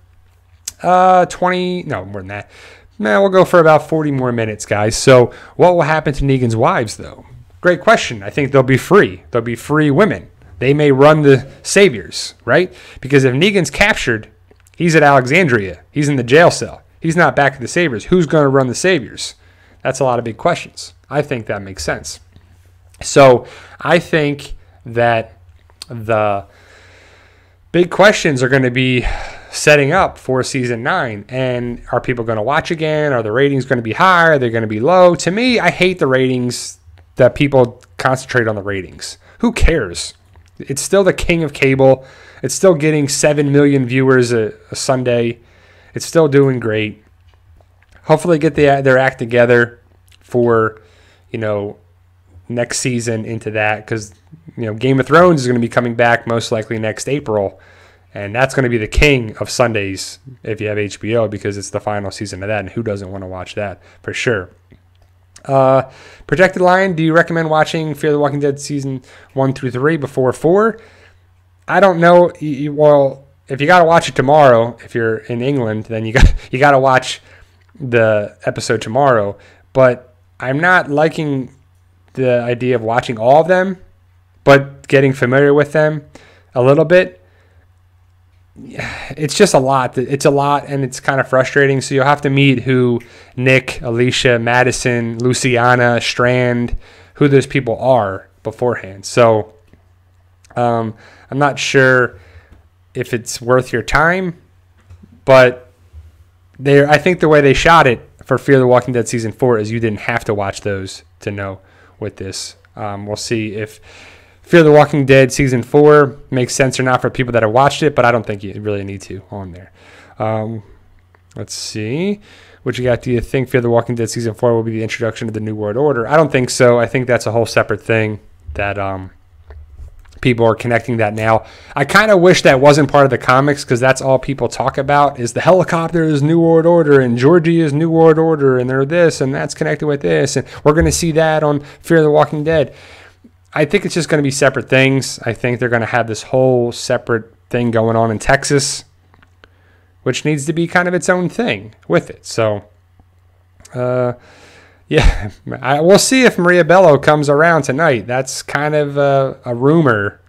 20, no, more than that. We'll go for about 40 more minutes, guys. So what will happen to Negan's wives, though? Great question. I think they'll be free. They'll be free women. They may run the Saviors, right? Because if Negan's captured, he's at Alexandria. He's in the jail cell. He's not back at the Saviors. Who's going to run the Saviors? That's a lot of big questions. I think that makes sense. So I think that the big questions are going to be setting up for season 9. And are people going to watch again? Are the ratings going to be high? Are they going to be low? To me, I hate the ratings that people concentrate on the ratings. Who cares? It's still the king of cable. It's still getting 7 million viewers a Sunday. It's still doing great. Hopefully get their act together for, next season into that. Because, Game of Thrones is going to be coming back most likely next April. And that's going to be the king of Sundays if you have HBO, because it's the final season of that. And who doesn't want to watch that for sure? Projected line, do you recommend watching Fear the Walking Dead season 1 through 3 before 4? I don't know. Well, if you got to watch it tomorrow, if you're in England, then you got to watch the episode tomorrow. But I'm not liking the idea of watching all of them, but getting familiar with them a little bit. It's just a lot. It's a lot, and it's kind of frustrating. So you'll have to meet who Nick, Alicia, Madison, Luciana, Strand, who those people are beforehand. So I'm not sure if it's worth your time, but I think the way they shot it for Fear the Walking Dead season 4 is you didn't have to watch those to know with this. We'll see if Fear the Walking Dead season 4 makes sense or not for people that have watched it, but I don't think you really need to on there. Let's see. What you got? Do you think Fear the Walking Dead season 4 will be the introduction of the New World Order? I don't think so. I think that's a whole separate thing that people are connecting that now. I kind of wish that wasn't part of the comics, because that's all people talk about is the helicopters, New World Order, and Georgia's New World Order, and they're this, and that's connected with this, and we're going to see that on Fear the Walking Dead. I think it's just going to be separate things. I think they're going to have this whole separate thing going on in Texas, which needs to be kind of its own thing with it. So, yeah, we'll see if Maria Bello comes around tonight. That's kind of a rumor,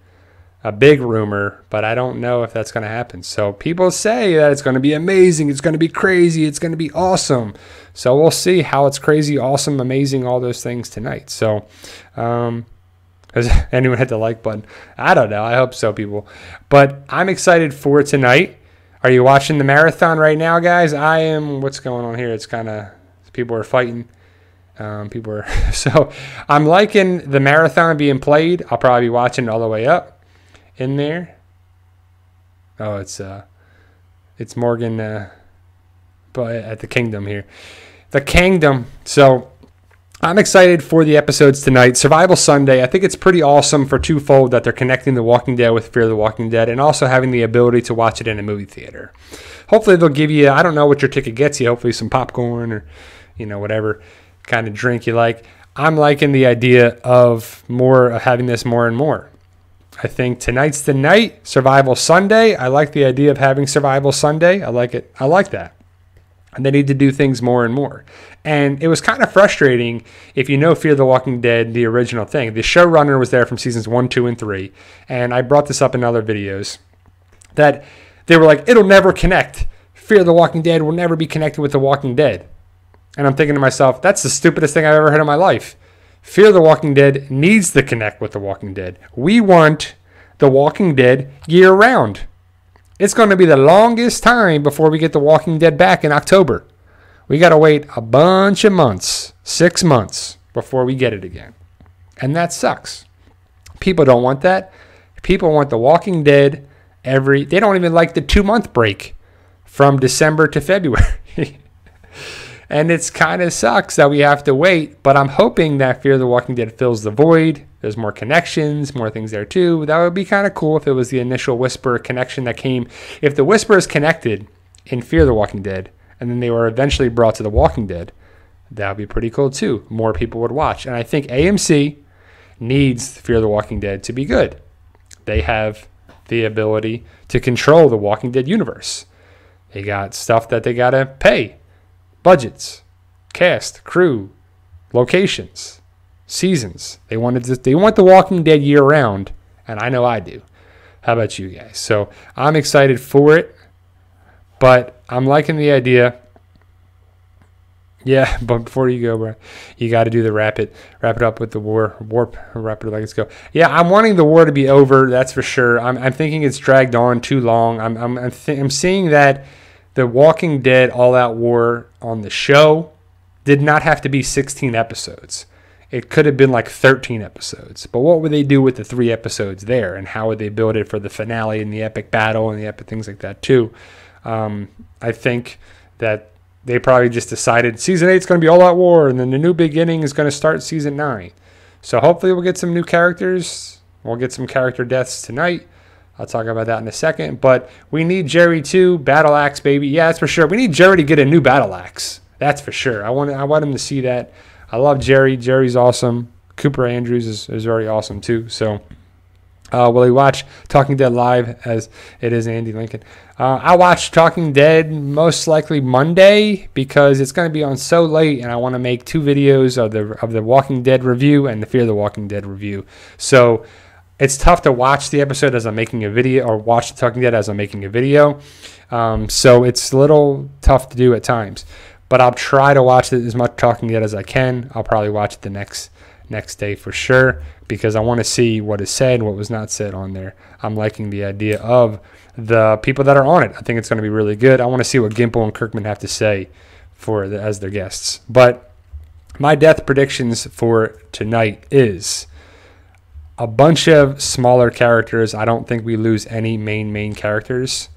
a big rumor, but I don't know if that's going to happen. So people say that it's going to be amazing, it's going to be crazy, it's going to be awesome. So we'll see how it's crazy, awesome, amazing, all those things tonight. So, has anyone hit the like button? I don't know. I hope so, people. But I'm excited for tonight. Are you watching the marathon right now, guys? I am. What's going on here? It's kind of, people are fighting. So I'm liking the marathon being played. I'll probably be watching it all the way up in there. Oh, it's Morgan, but at the Kingdom here. The Kingdom. So I'm excited for the episodes tonight. Survival Sunday, I think it's pretty awesome for twofold that they're connecting The Walking Dead with Fear the Walking Dead and also having the ability to watch it in a movie theater. Hopefully they'll give you, I don't know what your ticket gets you, hopefully some popcorn or, whatever kind of drink you like. I'm liking the idea of having this more and more. I think tonight's the night. Survival Sunday, I like the idea of having Survival Sunday. I like it. I like that. And they need to do things more and more. And it was kind of frustrating if you know Fear the Walking Dead, the original thing. The showrunner was there from seasons 1, 2, and 3. And I brought this up in other videos. That they were like, it'll never connect. Fear the Walking Dead will never be connected with The Walking Dead. And I'm thinking to myself, that's the stupidest thing I've ever heard in my life. Fear the Walking Dead needs to connect with The Walking Dead. We want The Walking Dead year-round. It's going to be the longest time before we get The Walking Dead back in October. We got to wait a bunch of months, 6 months, before we get it again. And that sucks. People don't want that. People want The Walking Dead they don't even like the 2-month break from December to February. And it's kind of sucks that we have to wait, but I'm hoping that Fear the Walking Dead fills the void. There's more connections, more things there too. That would be kind of cool if it was the initial Whisper connection that came. If the Whisper is connected in Fear the Walking Dead, and then they were eventually brought to The Walking Dead, that would be pretty cool too. More people would watch. And I think AMC needs Fear the Walking Dead to be good. They have the ability to control the Walking Dead universe. They got stuff that they got to pay. Budgets, cast, crew, locations, seasons. They want The Walking Dead year round, and I know I do. How about you guys? So I'm excited for it, but I'm liking the idea. Yeah, but before you go, bro, you got to do the wrap it up with the warp, wrap it like it's go. Yeah, I'm wanting the war to be over. That's for sure. I'm thinking it's dragged on too long. I'm seeing that The Walking Dead All Out War on the show did not have to be 16 episodes. It could have been like 13 episodes. But what would they do with the 3 episodes there? And how would they build it for the finale and the epic battle and the epic things like that too? I think that they probably just decided season 8 is going to be All Out War, and then the new beginning is going to start season 9. So hopefully we'll get some new characters. We'll get some character deaths tonight. I'll talk about that in a second. But we need Jerry too. Battle axe, baby. Yeah, that's for sure. We need Jerry to get a new battle axe. That's for sure. I want him to see that. I love Jerry. Jerry's awesome. Cooper Andrews is very awesome too. So will you watch Talking Dead live as it is Andy Lincoln? I watch Talking Dead most likely Monday because it's going to be on so late, and I want to make 2 videos of the Walking Dead review and the Fear the Walking Dead review. So it's tough to watch the episode as I'm making a video, or watch the Talking Dead as I'm making a video. So it's a little tough to do at times, but I'll try to watch it as much Talking Dead as I can. I'll probably watch it the next day for sure, because I want to see what is said, what was not said on there. I'm liking the idea of the people that are on it. I think it's going to be really good. I want to see what Gimple and Kirkman have to say as their guests. But my death predictions for tonight is a bunch of smaller characters. I don't think we lose any main characters.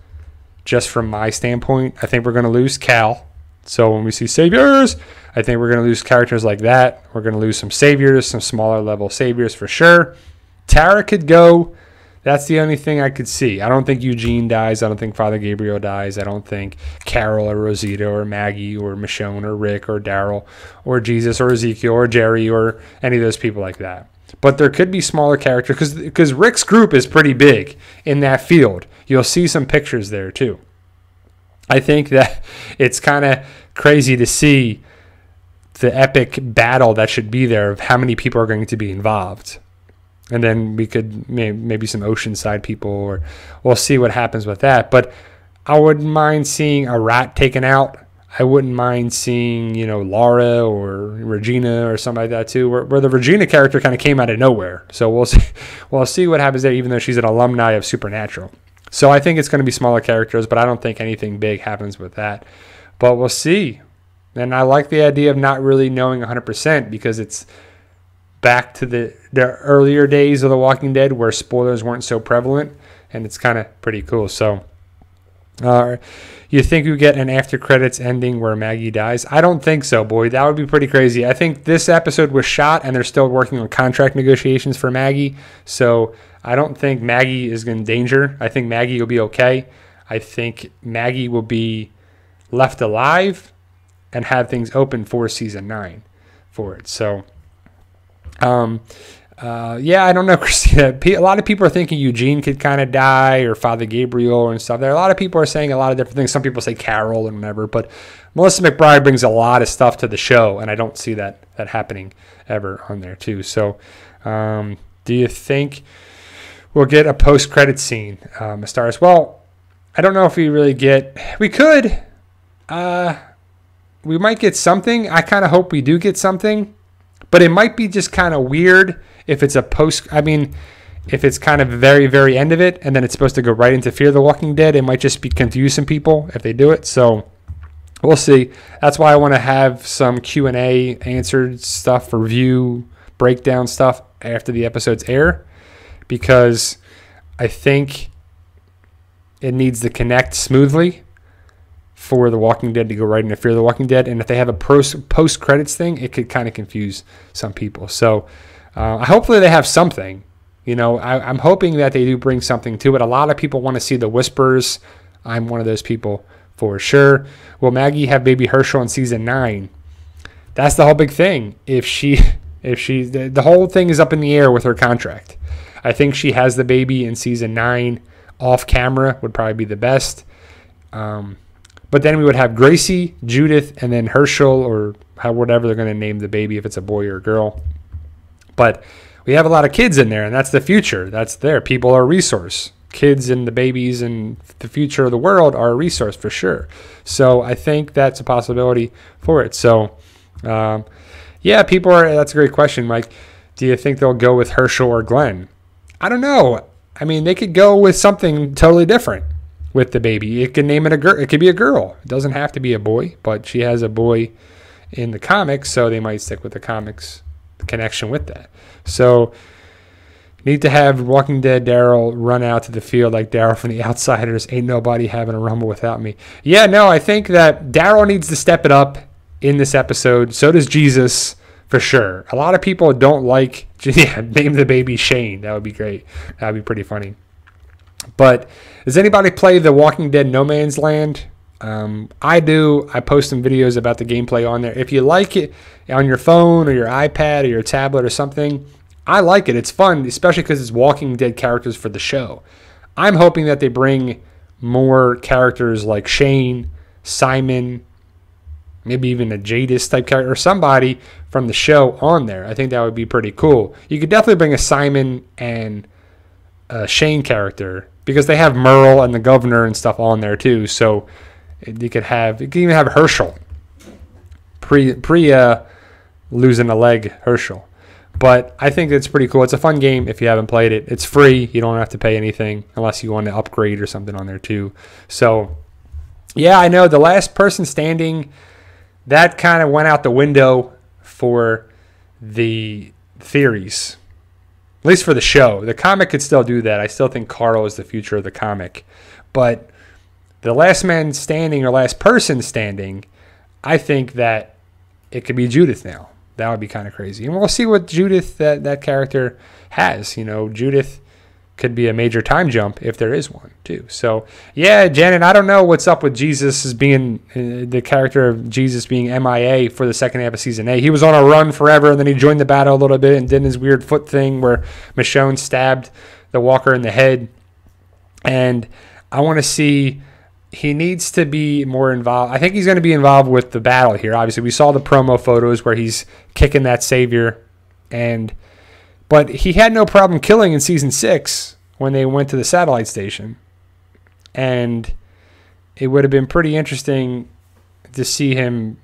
Just from my standpoint, I think we're going to lose Cal. So when we see saviors, I think we're going to lose characters like that. We're going to lose some saviors, some smaller level saviors for sure. Tara could go. That's the only thing I could see. I don't think Eugene dies. I don't think Father Gabriel dies. I don't think Carol or Rosita or Maggie or Michonne or Rick or Daryl or Jesus or Ezekiel or Jerry or any of those people like that. But there could be smaller characters because Rick's group is pretty big in that field. You'll see some pictures there too. I think that it's kind of crazy to see the epic battle that should be there of how many people are going to be involved. And then we could maybe some Oceanside people, or we'll see what happens with that. But I wouldn't mind seeing a rat taken out. I wouldn't mind seeing, Laura or Regina or something like that too, where the Regina character kind of came out of nowhere. So we'll see what happens there, even though she's an alumni of Supernatural. So I think it's going to be smaller characters, but I don't think anything big happens with that. But we'll see. And I like the idea of not really knowing 100% because it's back to the earlier days of The Walking Dead where spoilers weren't so prevalent, and it's kind of pretty cool. So you think we get an after credits ending where Maggie dies? I don't think so, boy. That would be pretty crazy. I think this episode was shot and they're still working on contract negotiations for Maggie. So I don't think Maggie is in danger. I think Maggie will be okay. I think Maggie will be left alive and have things open for season 9 for it. So I don't know, Christina. A lot of people are thinking Eugene could kind of die, or Father Gabriel and stuff. There are a lot of people are saying a lot of different things. Some people say Carol and whatever, but Melissa McBride brings a lot of stuff to the show, and I don't see that happening ever on there too. So, do you think we'll get a post-credit scene, Astaris? Well, I don't know if we could. We might get something. I kind of hope we do get something. But it might be just kind of weird if it's if it's kind of very, very end of it, and then it's supposed to go right into Fear the Walking Dead. It might just be confuse some people if they do it. So we'll see. That's why I want to have some Q&A answered stuff, review, breakdown stuff after the episodes air, because I think it needs to connect smoothly for The Walking Dead to go right into Fear the Walking Dead. And if they have a post-credits thing, it could kind of confuse some people. So hopefully they have something. I'm hoping that they do bring something to it. A lot of people want to see the Whispers. I'm one of those people for sure. Will Maggie have baby Herschel in season 9? That's the whole big thing. The whole thing is up in the air with her contract. I think she has the baby in season 9 off camera would probably be the best. But then we would have Gracie, Judith, and then Herschel, or whatever they're going to name the baby, if it's a boy or a girl. But we have a lot of kids in there, and that's the future. That's there. People are a resource. Kids and the babies and the future of the world are a resource for sure. So I think that's a possibility for it. So, people are. That's a great question, Mike. Do you think they'll go with Herschel or Glenn? I don't know. I mean, they could go with something totally different with the baby. It could name it a girl. It could be a girl. It doesn't have to be a boy, but she has a boy in the comics, so they might stick with the comics connection with that. So need to have Walking Dead Daryl run out to the field like Daryl from The Outsiders. Ain't nobody having a rumble without me. Yeah, no, I think that Daryl needs to step it up in this episode. So does Jesus, for sure. A lot of people don't like, name the baby Shane. That would be great. That would be pretty funny. But does anybody play The Walking Dead No Man's Land I do. I post some videos about the gameplay on there. If you like it on your phone or your iPad or your tablet or something, I like it. It's fun, especially because it's Walking Dead characters for the show. I'm hoping that they bring more characters like Shane, Simon, maybe even a Jadis type character or somebody from the show on there. I think that would be pretty cool. You could definitely bring a Simon and a Shane character because they have Merle and the governor and stuff on there too. So you can even have Herschel pre losing a leg, Herschel. But I think it's pretty cool. It's a fun game if you haven't played it. It's free. You don't have to pay anything unless you want to upgrade or something on there too. So, yeah, I know the last person standing, that kind of went out the window for the theories, at least for the show. The comic could still do that. I still think Carl is the future of the comic. But the last man standing or last person standing, I think that it could be Judith now. That would be kind of crazy. And we'll see what Judith, that character, has. You know, Judith could be a major time jump if there is one, too. So, yeah, Janet, I don't know what's up with Jesus as being the character of Jesus being MIA for the second half of Season 8. He was on a run forever, and then he joined the battle a little bit and did his weird foot thing where Michonne stabbed the walker in the head. And I want to see... He needs to be more involved. I think he's going to be involved with the battle here. Obviously, we saw the promo photos where he's kicking that savior. But he had no problem killing in Season 6 when they went to the satellite station. And it would have been pretty interesting to see him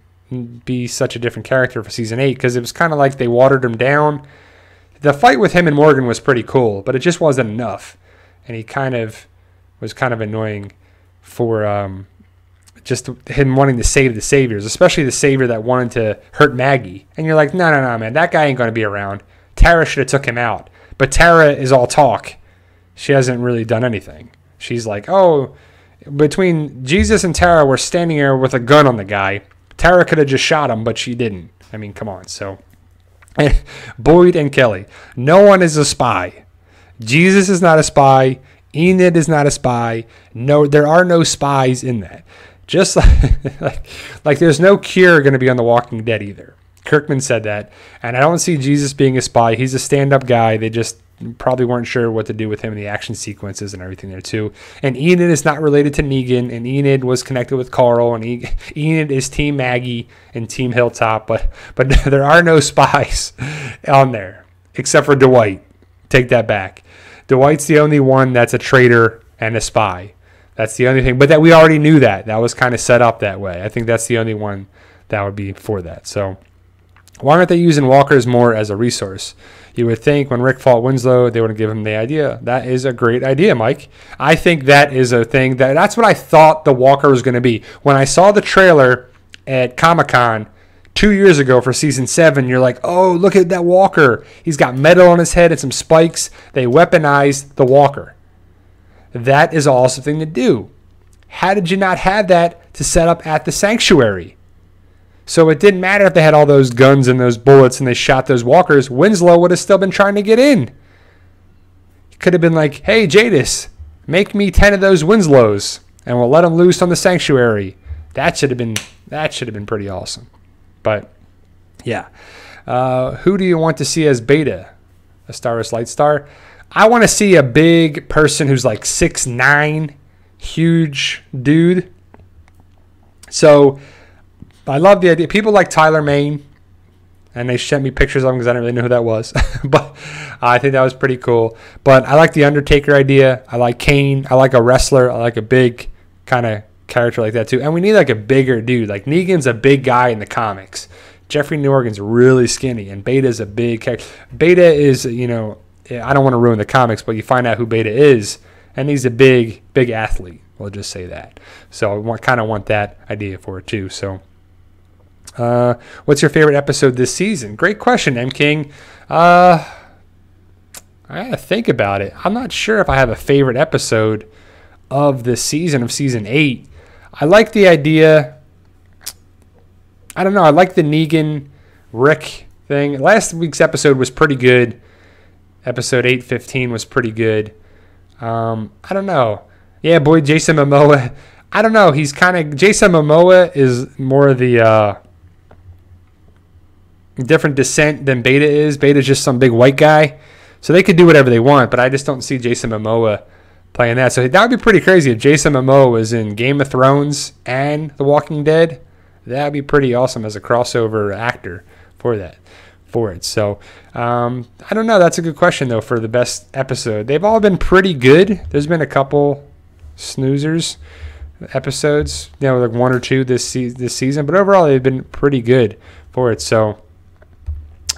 be such a different character for Season 8 because it was kind of like they watered him down. The fight with him and Morgan was pretty cool, but it just wasn't enough. And he kind of was kind of annoying for just him wanting to save the saviors, especially the savior that wanted to hurt Maggie. And you're like, no, man, that guy ain't going to be around. Tara should have took him out. But Tara is all talk. She hasn't really done anything. She's like, oh, between Jesus and Tara were standing there with a gun on the guy. Tara could have just shot him, but she didn't. I mean, come on. So, Boyd and Kelly, no one is a spy. Jesus is not a spy. Enid is not a spy. No, there are no spies in that. Just like there's no cure going to be on The Walking Dead either. Kirkman said that. And I don't see Jesus being a spy. He's a stand-up guy. They just probably weren't sure what to do with him in the action sequences and everything there too. And Enid is not related to Negan. And Enid was connected with Carl. And Enid is Team Maggie and Team Hilltop. But there are no spies on there except for Dwight. Take that back. Dwight's the only one that's a traitor and a spy. That's the only thing. But that we already knew that. That was kind of set up that way. I think that's the only one that would be for that. So why aren't they using walkers more as a resource? You would think when Rick fought Winslow, they would have given him the idea. That is a great idea, Mike. I think that is a thing. That's what I thought the walker was going to be. When I saw the trailer at Comic-Con 2 years ago for Season 7, you're like, oh, look at that walker. He's got metal on his head and some spikes. They weaponized the walker. That is an awesome thing to do. How did you not have that to set up at the sanctuary? So it didn't matter if they had all those guns and those bullets and they shot those walkers. Winslow would have still been trying to get in. He could have been like, hey, Jadis, make me 10 of those Winslows and we'll let them loose on the sanctuary. That should have been pretty awesome. But, yeah. Who do you want to see as Beta? A Starless Light Star? I want to see a big person who's like 6'9", huge dude. So, I love the idea. People like Tyler Mane, and they sent me pictures of him because I didn't really know who that was. But I think that was pretty cool. But I like the Undertaker idea. I like Kane. I like a wrestler. I like a big kind of character like that too. And we need like a bigger dude. Like Negan's a big guy in the comics. Jeffrey Morgan's really skinny, and Beta's a big character. Beta is, I don't want to ruin the comics, but you find out who Beta is, and he's a big athlete. We'll just say that. So I kind of want that idea for it too. So what's your favorite episode this season? Great question, M. King. I gotta think about it. I'm not sure if I have a favorite episode of this season, of Season 8. I like the idea. I don't know. I like the Negan Rick thing. Last week's episode was pretty good. Episode 815 was pretty good. I don't know. Yeah, boy, Jason Momoa. I don't know. He's kind of, Jason Momoa is more of the different descent than Beta is. Beta's just some big white guy. So they could do whatever they want, but I just don't see Jason Momoa playing that. So that would be pretty crazy if Jason Momoa was in Game of Thrones and The Walking Dead. That would be pretty awesome as a crossover actor for it. So I don't know. That's a good question, though, for the best episode. They've all been pretty good. There's been a couple snoozers episodes, like one or two this season, but overall they've been pretty good for it. So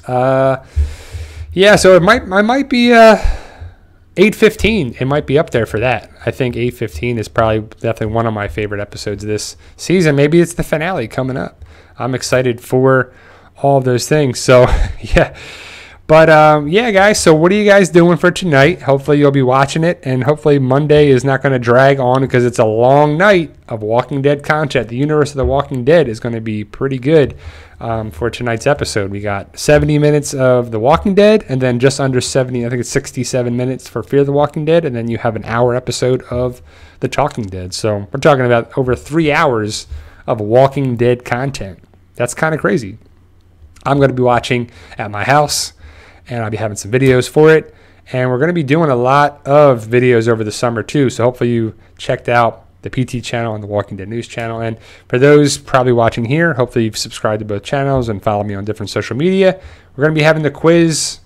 yeah, so I might be 8:15. It might be up there for that. I think 8:15 is probably definitely one of my favorite episodes this season. Maybe it's the finale coming up. I'm excited for all of those things. So yeah. But, yeah, guys, so what are you guys doing for tonight? Hopefully you'll be watching it, and hopefully Monday is not going to drag on because it's a long night of Walking Dead content. The universe of The Walking Dead is going to be pretty good for tonight's episode. We got 70 minutes of The Walking Dead, and then just under 70, I think it's 67 minutes for Fear the Walking Dead, and then you have an hour episode of The Talking Dead. So we're talking about over 3 hours of Walking Dead content. That's kind of crazy. I'm going to be watching at my house, and I'll be having some videos for it. And we're going to be doing a lot of videos over the summer too. So hopefully you checked out the PT channel and the Walking Dead News channel. And for those probably watching here, hopefully you've subscribed to both channels and follow me on different social media. We're going to be having the quiz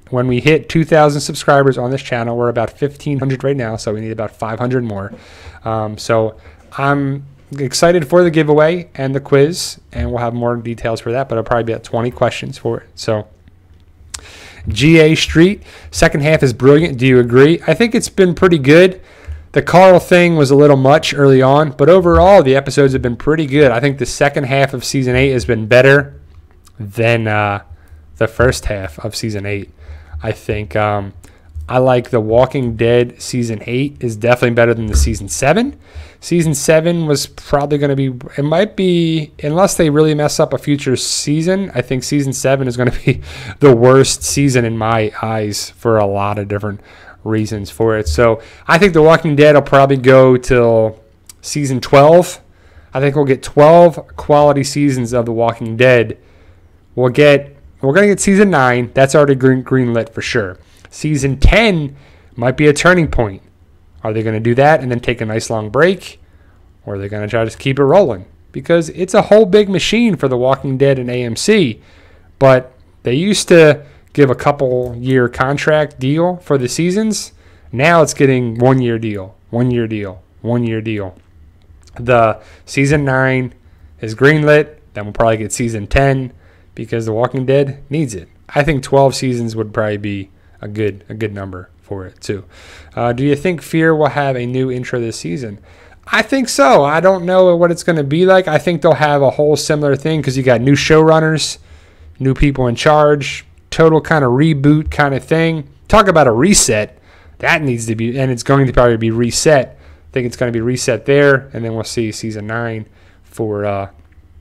when we hit 2,000 subscribers on this channel. We're about 1,500 right now, so we need about 500 more. So I'm excited for the giveaway and the quiz, and we'll have more details for that, but it'll probably be about 20 questions for it. So GA Street, second half is brilliant. Do you agree? I think it's been pretty good. The Carl thing was a little much early on, but overall the episodes have been pretty good. I think the second half of season 8 has been better than the first half of season 8. I think I like The Walking Dead season 8 is definitely better than the season 7. Season 7 was probably going to be, it might be, unless they really mess up a future season, I think season 7 is going to be the worst season in my eyes for a lot of different reasons for it. So I think The Walking Dead will probably go till season 12. I think we'll get 12 quality seasons of The Walking Dead. We're going to get season 9. That's already greenlit for sure. Season 10 might be a turning point. Are they going to do that and then take a nice long break? Or are they going to try to keep it rolling? Because it's a whole big machine for The Walking Dead and AMC. But they used to give a couple-year contract deal for the seasons. Now it's getting 1 year deal, 1 year deal, 1 year deal. The season 9 is greenlit. Then we'll probably get season 10 because The Walking Dead needs it. I think 12 seasons would probably be a good number for it too. Do you think Fear will have a new intro this season? I think so. I don't know what it's going to be like. I think they'll have a whole similar thing because you got new showrunners, new people in charge, total kind of reboot kind of thing. Talk about a reset. That needs to be, and it's going to probably be reset. I think it's going to be reset there, and then we'll see season 9 for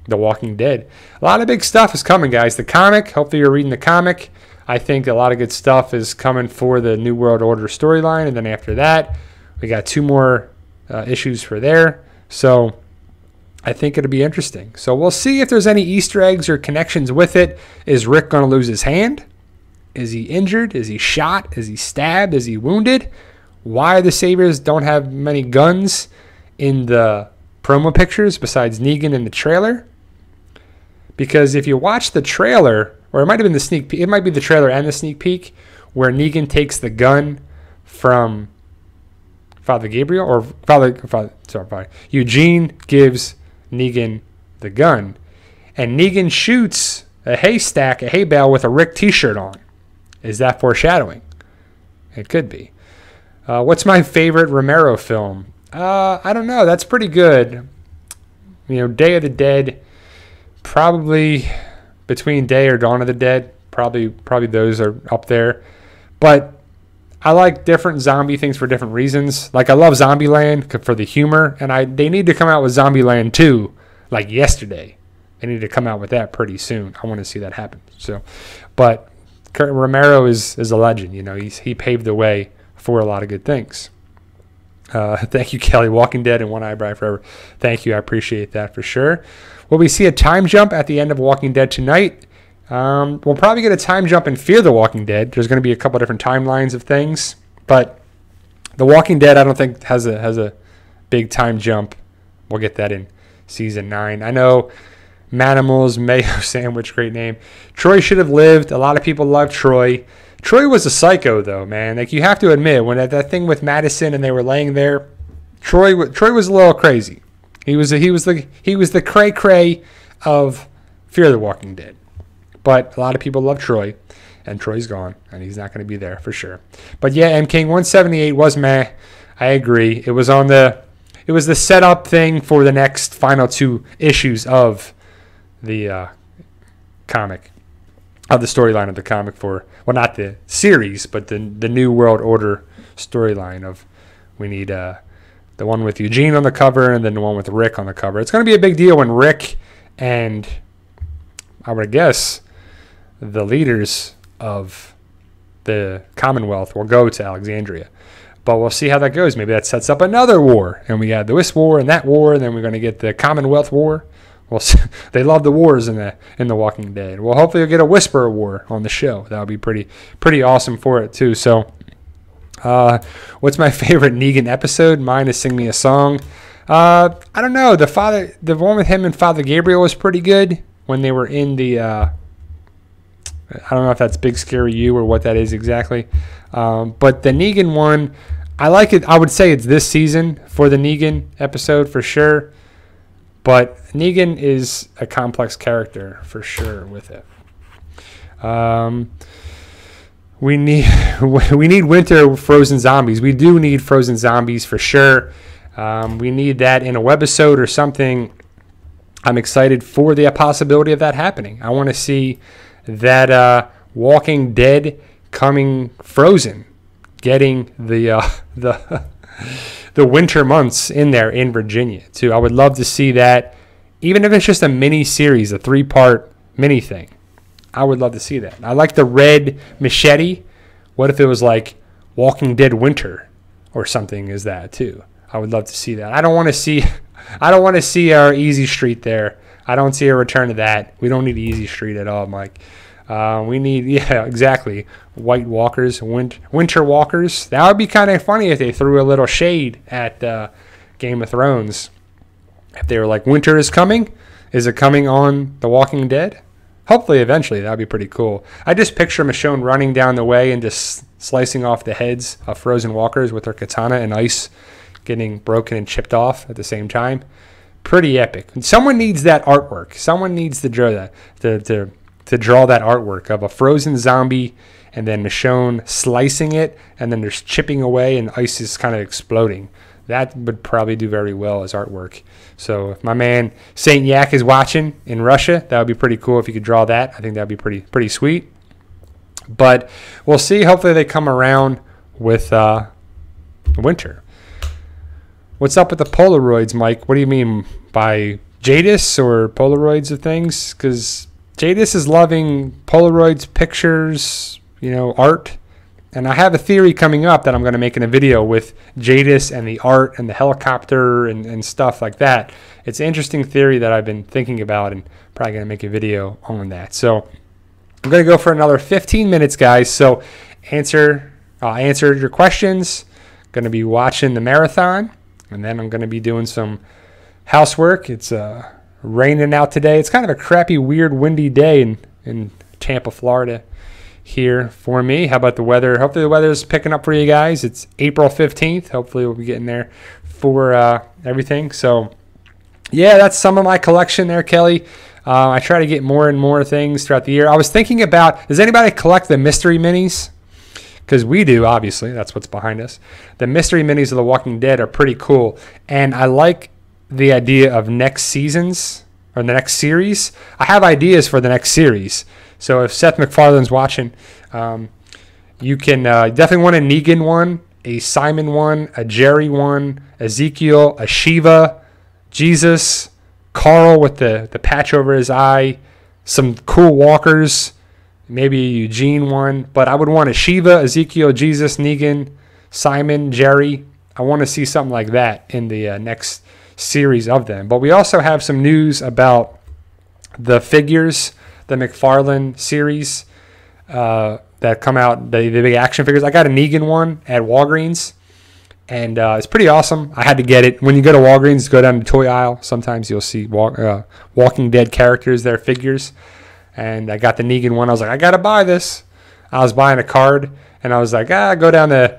The Walking Dead. A lot of big stuff is coming, guys. The comic, hopefully you're reading the comic. I think a lot of good stuff is coming for the New World Order storyline. And then after that, we got 2 more issues for there. So I think it'll be interesting. So we'll see if there's any Easter eggs or connections with it. Is Rick going to lose his hand? Is he injured? Is he shot? Is he stabbed? Is he wounded? Why the Saviors don't have many guns in the promo pictures besides Negan in the trailer? Because if you watch the trailer, or it might have been the sneak peek. It might be the trailer and the sneak peek where Negan takes the gun from Father Gabriel or Eugene gives Negan the gun, and Negan shoots a hay bale with a Rick T-shirt on. Is that foreshadowing? It could be. What's my favorite Romero film? I don't know. That's pretty good. Day of the Dead, probably. Between Day or Dawn of the Dead, probably those are up there. But I like different zombie things for different reasons. Like I love Zombieland for the humor, and they need to come out with Zombieland 2 like yesterday. They need to come out with that pretty soon. I want to see that happen. So, but Romero is a legend. He paved the way for a lot of good things. Thank you, Kelly. Walking Dead and One Eyebrow Forever. Thank you. I appreciate that for sure. Will we see a time jump at the end of Walking Dead tonight? We'll probably get a time jump in Fear the Walking Dead. There's going to be a couple different timelines of things, but The Walking Dead I don't think has a big time jump. We'll get that in season 9. I know Manimals, Mayo Sandwich, great name. Troy should have lived. A lot of people love Troy. Troy was a psycho, though, man. Like, you have to admit, when that thing with Madison and they were laying there, Troy was a little crazy. He was the cray cray of Fear the Walking Dead. But a lot of people love Troy, and Troy's gone, and he's not going to be there for sure. But yeah, M King 178 was meh. I agree. It was the setup thing for the next final 2 issues of the comic. Of the storyline of the comic for, well, not the series, but the New World Order storyline of, we need the one with Eugene on the cover and then the one with Rick on the cover. It's going to be a big deal when Rick and, I would guess, the leaders of the Commonwealth will go to Alexandria. But we'll see how that goes. Maybe that sets up another war. And we got this war and that war, and then we're going to get the Commonwealth War. Well, they love the wars in the Walking Dead. Well, hopefully you'll get a Whisperer War on the show. That would be pretty awesome for it too. So, what's my favorite Negan episode? Mine is Sing Me a Song. I don't know. The one with him and Father Gabriel was pretty good when they were in the. I don't know if that's Big Scary You or what that is exactly. But the Negan one, I like it. I would say it's this season for the Negan episode for sure. But Negan is a complex character for sure with it. We need winter frozen zombies. We do need frozen zombies for sure. We need that in a webisode or something. I'm excited for the possibility of that happening. I want to see that Walking Dead coming frozen, getting the winter months in there in Virginia too. I would love to see that, even if it's just a mini series, a 3-part mini thing. I would love to see that. I like the red machete. What if it was like Walking Dead Winter or something? Is that too? I would love to see that. I don't want to see our Easy Street there. I don't see a return to that. We don't need Easy Street at all, Mike. We need, yeah, exactly, White Walkers, Winter Walkers. That would be kind of funny if they threw a little shade at Game of Thrones. If they were like, winter is coming. Is it coming on The Walking Dead? Hopefully, eventually, that would be pretty cool. I just picture Michonne running down the way and just slicing off the heads of frozen walkers with her katana and ice getting broken and chipped off at the same time. Pretty epic. Someone needs that artwork. Someone needs to draw that, to draw that artwork of a frozen zombie and then Michonne slicing it and then there's chipping away and ice is kind of exploding. That would probably do very well as artwork. So if my man Saint Yak is watching in Russia, that would be pretty cool if you could draw that. I think that would be pretty sweet. But we'll see. Hopefully they come around with winter. What's up with the Polaroids, Mike? What do you mean by Jadis or Polaroids of things? Because Jadis is loving Polaroids, pictures, art. And I have a theory coming up that I'm going to make in a video with Jadis and the art and the helicopter and stuff like that. It's an interesting theory that I've been thinking about and probably going to make a video on that. So I'm going to go for another 15 minutes, guys. So I'll answer your questions. Going to be watching the marathon. And then I'm going to be doing some housework. It's raining out today. It's kind of a crappy, weird, windy day in Tampa, Florida here for me. How about the weather? Hopefully the weather's picking up for you guys. It's April 15th. Hopefully we'll be getting there for everything. So, yeah, that's some of my collection there, Kelly. I try to get more and more things throughout the year. I was thinking about, does anybody collect the mystery minis? Because we do, obviously. That's what's behind us. The mystery minis of The Walking Dead are pretty cool. And I like the idea of next seasons or the next series. I have ideas for the next series. So if Seth MacFarlane's watching, you can definitely want a Negan one, a Simon one, a Jerry one, Ezekiel, a Shiva, Jesus, Carl with the patch over his eye, some cool walkers, maybe a Eugene one. But I would want a Shiva, Ezekiel, Jesus, Negan, Simon, Jerry. I want to see something like that in the next series of them. But we also have some news about the figures, the McFarlane series that come out, the big action figures. I got a Negan one at Walgreens, and it's pretty awesome. I had to get it. When you go to Walgreens, go down the toy aisle. Sometimes you'll see Walking Dead characters, their figures. And I got the Negan one. I was like, I got to buy this. I was buying a card, and I was like, go down the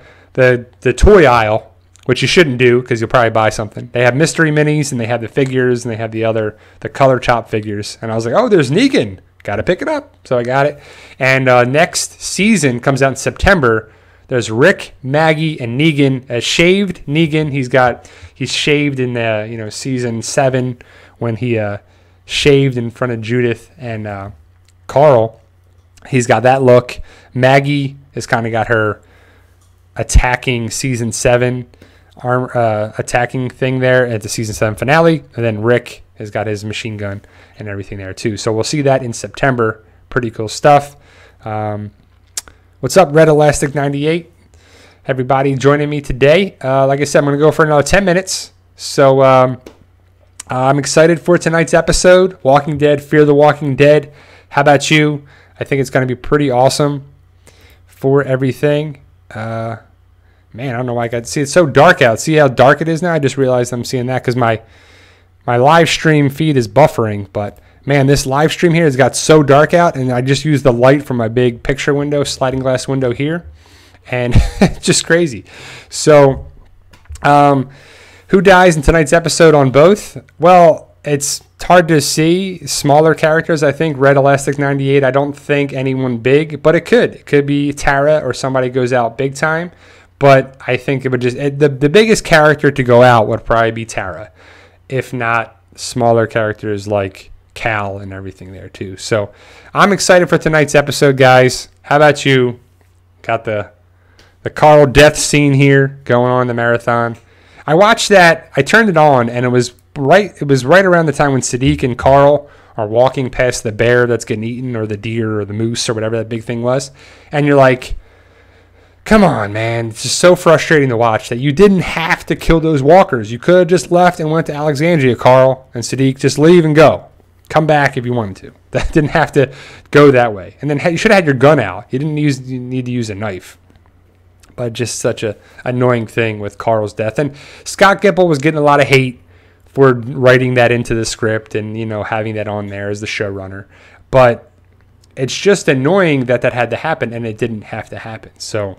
toy aisle, which you shouldn't do because you'll probably buy something. They have mystery minis, and they have the figures, and they have the color chop figures. And I was like, oh, there's Negan. Got to pick it up. So I got it. And next season comes out in September. There's Rick, Maggie, and Negan. A shaved Negan. He's shaved in season 7 when he shaved in front of Judith and Carl. He's got that look. Maggie has kind of got her attacking season 7 attacking thing there at the season 7 finale. And then Rick has got his machine gun and everything there too. So we'll see that in September. Pretty cool stuff. What's up, Red Elastic 98? Everybody joining me today. Like I said, I'm going to go for another 10 minutes. So I'm excited for tonight's episode. Walking Dead, Fear the Walking Dead. How about you? I think it's going to be pretty awesome for everything. Man, I don't know why I got to see it's so dark out. See how dark it is now? I just realized I'm seeing that because my live stream feed is buffering. But man, this live stream here has got so dark out, and I just used the light from my big picture window, sliding glass window here, and it's just crazy. So, who dies in tonight's episode on both? Well, it's hard to see. Smaller characters, I think. Red Elastic 98, I don't think anyone big, but it could. It could be Tara or somebody goes out big time. But I think it would just the biggest character to go out would probably be Tara, if not smaller characters like Cal and everything there too. So I'm excited for tonight's episode, guys. How about you? Got the Carl death scene here going on in the marathon. I watched that. I turned it on, and it was right around the time when Sadiq and Carl are walking past the bear that's getting eaten, or the deer or the moose or whatever that big thing was. And you're like, come on, man. It's just so frustrating to watch that you didn't have to kill those walkers. You could have just left and went to Alexandria, Carl and Sadiq. Just leave and go. Come back if you wanted to. That didn't have to go that way. And then you should have had your gun out. You didn't need to use a knife. But just such a annoying thing with Carl's death. And Scott Gimple was getting a lot of hate for writing that into the script and, having that on there as the showrunner. But it's just annoying that had to happen, and it didn't have to happen. So,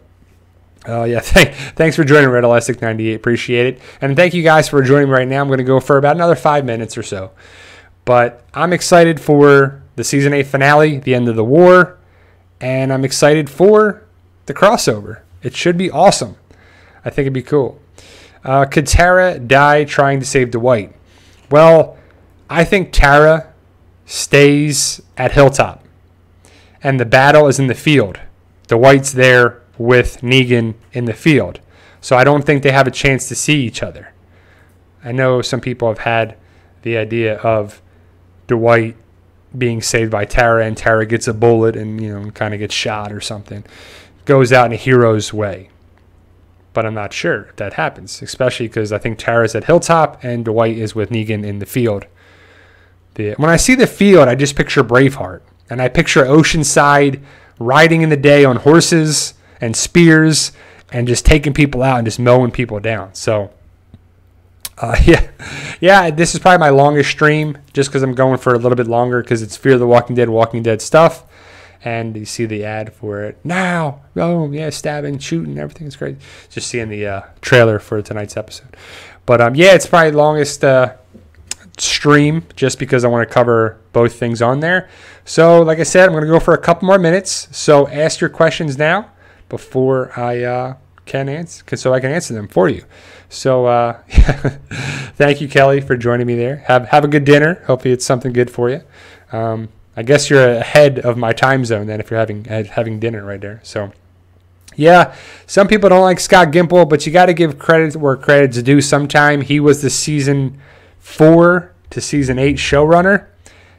thanks for joining, Red Elastic 98. Appreciate it. And thank you guys for joining me right now. I'm going to go for about another 5 minutes or so. But I'm excited for the Season 8 finale, the end of the war. And I'm excited for the crossover. It should be awesome. I think it'd be cool. Could Tara die trying to save Dwight? Well, I think Tara stays at Hilltop. And the battle is in the field. Dwight's there with Negan in the field. So I don't think they have a chance to see each other. I know some people have had the idea of Dwight being saved by Tara, and Tara gets a bullet and, kind of gets shot or something. Goes out in a hero's way. But I'm not sure if that happens, especially because I think Tara's at Hilltop and Dwight is with Negan in the field. When I see the field, I just picture Braveheart. And I picture Oceanside riding in the day on horses and spears and just taking people out and just mowing people down. So, this is probably my longest stream just because I'm going for a little bit longer because it's Fear the Walking Dead stuff. And you see the ad for it now. Oh, yeah, stabbing, shooting, everything is great. Just seeing the trailer for tonight's episode. But, it's probably the longest stream just because I want to cover both things on there. So, like I said, I'm going to go for a couple more minutes. So, ask your questions now before I can answer, so I can answer them for you. So, thank you, Kelly, for joining me there. Have a good dinner. Hopefully it's something good for you. I guess you're ahead of my time zone then if you're having dinner right there. So, some people don't like Scott Gimple, but you got to give credit where credit's due sometime. He was the season 4 to season 8 showrunner,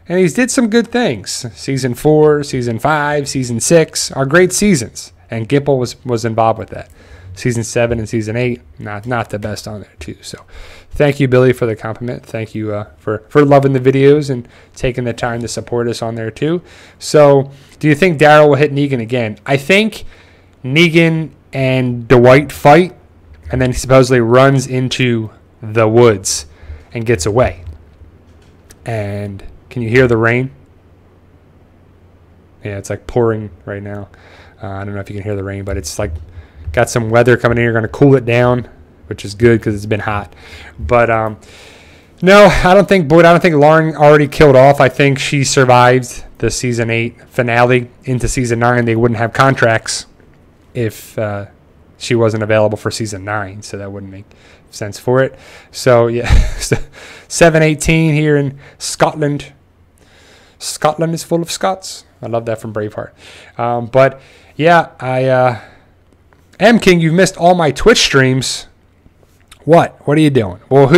and he's did some good things. Season 4, season 5, season 6 are great seasons, and Gimple was involved with that. season 7 and season 8, not the best on there too. So thank you, Billy, for the compliment. Thank you for loving the videos and taking the time to support us on there too. So do you think Daryl will hit Negan again? I think Negan and Dwight fight, and then he supposedly runs into the woods and gets away. And can you hear the rain? Yeah, it's like pouring right now. I don't know if you can hear the rain, but it's like got some weather coming in. You're going to cool it down, which is good because it's been hot. But no, I don't think Lauren already killed off. I think she survived the season 8 finale into season 9. They wouldn't have contracts if she wasn't available for season 9, so that wouldn't make sense for it. So yeah, 7/18 here in Scotland. Scotland is full of Scots. I love that from Braveheart. But yeah, I M King, you've missed all my Twitch streams. What are you doing? Well,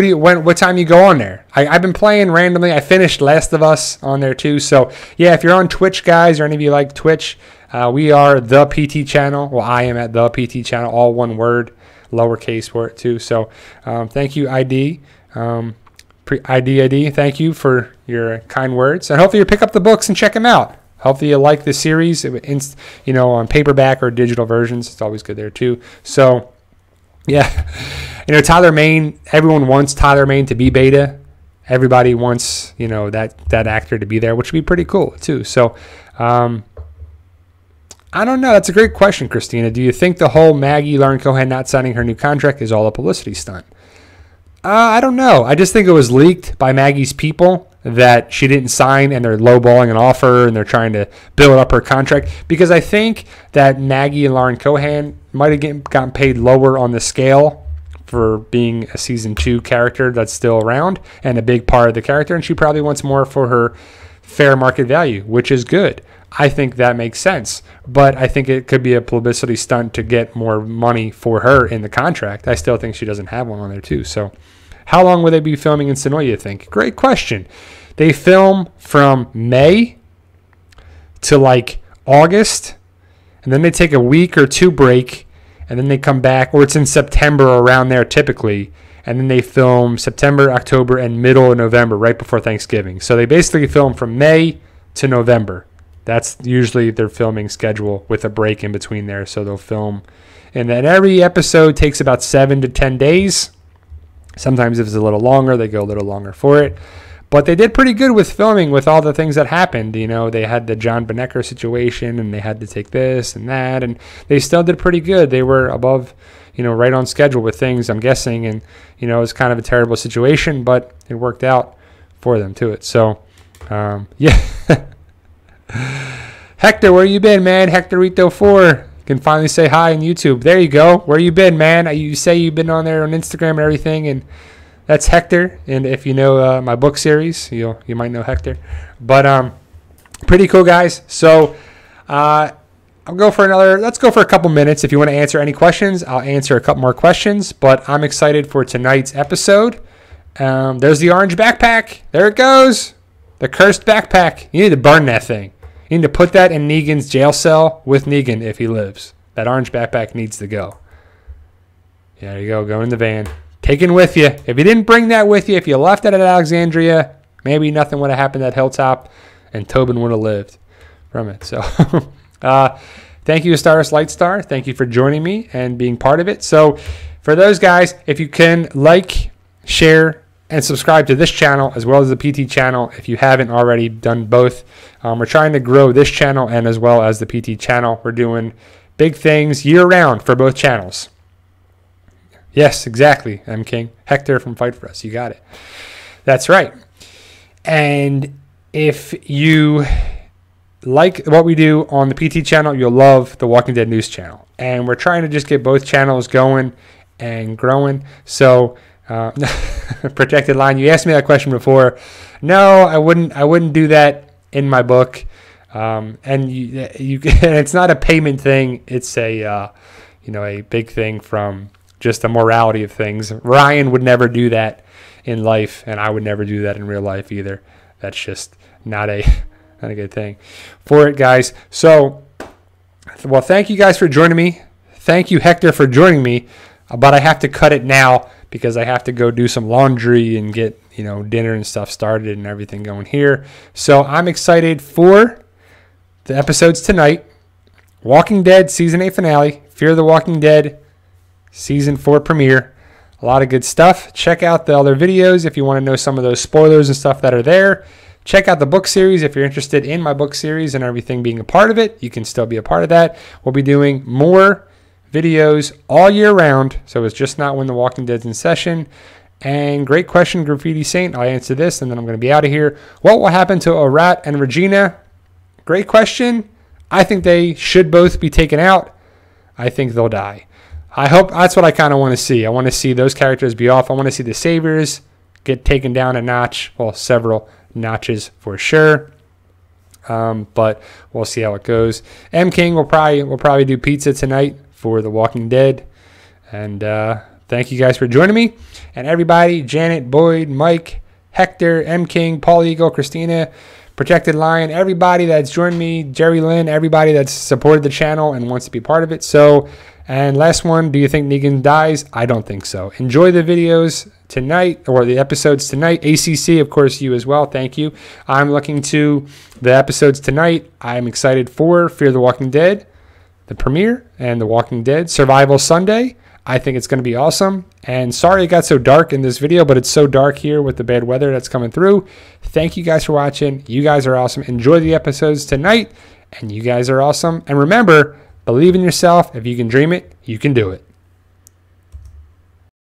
what time you go on there? I've been playing randomly. I finished Last of Us on there too. So yeah, if you're on Twitch, guys, or any of you like Twitch, we are the PT channel. Well, I am at the PT channel, all one word, lowercase for it too. So thank you, ID. ID. Thank you for your kind words, and hopefully you pick up the books and check them out. Hopefully you like the series, on paperback or digital versions. It's always good there too. So yeah, Tyler Mane. Everyone wants Tyler Mane to be Beta. Everybody wants that actor to be there, which would be pretty cool too. So I don't know. That's a great question, Christina. Do you think the whole Maggie Lauren Cohan not signing her new contract is all a publicity stunt? I don't know. I just think it was leaked by Maggie's people that she didn't sign, and they're lowballing an offer, and they're trying to build up her contract, because I think that Maggie and Lauren Cohan might have gotten paid lower on the scale for being a season 2 character that's still around and a big part of the character, and she probably wants more for her fair market value, which is good. I think that makes sense, but I think it could be a publicity stunt to get more money for her in the contract. I still think she doesn't have one on there too. So how long will they be filming in Sonoya, you think? Great question. They film from May to like August, and then they take a week or 2 break, and then they come back, or it's in September or around there typically, and then they film September, October, and middle of November, right before Thanksgiving. So they basically film from May to November. That's usually their filming schedule with a break in between there. So they'll film, and then every episode takes about 7 to 10 days. Sometimes if it's a little longer, they go a little longer for it. But they did pretty good with filming with all the things that happened. They had the John Benecker situation, and they had to take this and that, and they still did pretty good. They were above, right on schedule with things, I'm guessing. And, it was kind of a terrible situation, but it worked out for them to it. So, yeah. Hector, where you been, man? Hectorito4 can finally say hi on YouTube. There you go. Where you been, man? You say you've been on there on Instagram and everything, and that's Hector. And if you know my book series, you might know Hector. But pretty cool, guys. So let's go for a couple minutes. If you want to answer any questions, I'll answer a couple more questions. But I'm excited for tonight's episode. There's the orange backpack. There it goes. The cursed backpack. You need to burn that thing. You need to put that in Negan's jail cell with Negan if he lives. That orange backpack needs to go. Yeah, there you go. Go in the van. Take it with you. If you didn't bring that with you, if you left it at Alexandria, maybe nothing would have happened at Hilltop, and Tobin would have lived from it. So thank you to Stardust Lightstar. Thank you for joining me and being part of it. So for those guys, if you can like, share, and subscribe to this channel as well as the PT channel if you haven't already done both. We're trying to grow this channel and as well as the PT channel. We're doing big things year-round for both channels. Yes, exactly, M. King. Hector from Fight For Us. You got it. That's right. And if you like what we do on the PT channel, you'll love the Walking Dead News channel. And we're trying to just get both channels going and growing. So protected line. You asked me that question before. No, I wouldn't do that in my book. And it's not a payment thing. It's a big thing from just the morality of things. Ryan would never do that in life, and I would never do that in real life either. That's just not a good thing for it, guys. So, well, thank you guys for joining me. Thank you, Hector, for joining me. But I have to cut it now because I have to go do some laundry and get, dinner and stuff started and everything going here. So I'm excited for the episodes tonight. Walking Dead Season 8 finale. Fear the Walking Dead Season 4 premiere. A lot of good stuff. Check out the other videos if you want to know some of those spoilers and stuff that are there. Check out the book series if you're interested in my book series and everything being a part of it. You can still be a part of that. We'll be doing more videos all year round, so it's just not when The Walking Dead's in session. And great question, Graffiti Saint. I'll answer this, and then I'm going to be out of here. What will happen to Arat and Regina? Great question. I think they should both be taken out. I think they'll die. I hope that's what I kind of want to see. I want to see those characters be off. I want to see the Saviors get taken down a notch. Well, several notches for sure. But we'll see how it goes. M King will probably do pizza tonight for The Walking Dead. And thank you guys for joining me. And everybody, Janet, Boyd, Mike, Hector, M King, Paul Eagle, Christina, Protected Lion, everybody that's joined me, Jerry Lynn, everybody that's supported the channel and wants to be part of it. So, and last one, do you think Negan dies? I don't think so. Enjoy the videos tonight, or the episodes tonight. ACC, of course, you as well. Thank you. I'm looking to the episodes tonight. I'm excited for Fear the Walking Dead, the premiere, and The Walking Dead Survival Sunday. I think it's going to be awesome. And sorry it got so dark in this video, but it's so dark here with the bad weather that's coming through. Thank you guys for watching. You guys are awesome. Enjoy the episodes tonight, and you guys are awesome. And remember, believe in yourself. If you can dream it, you can do it.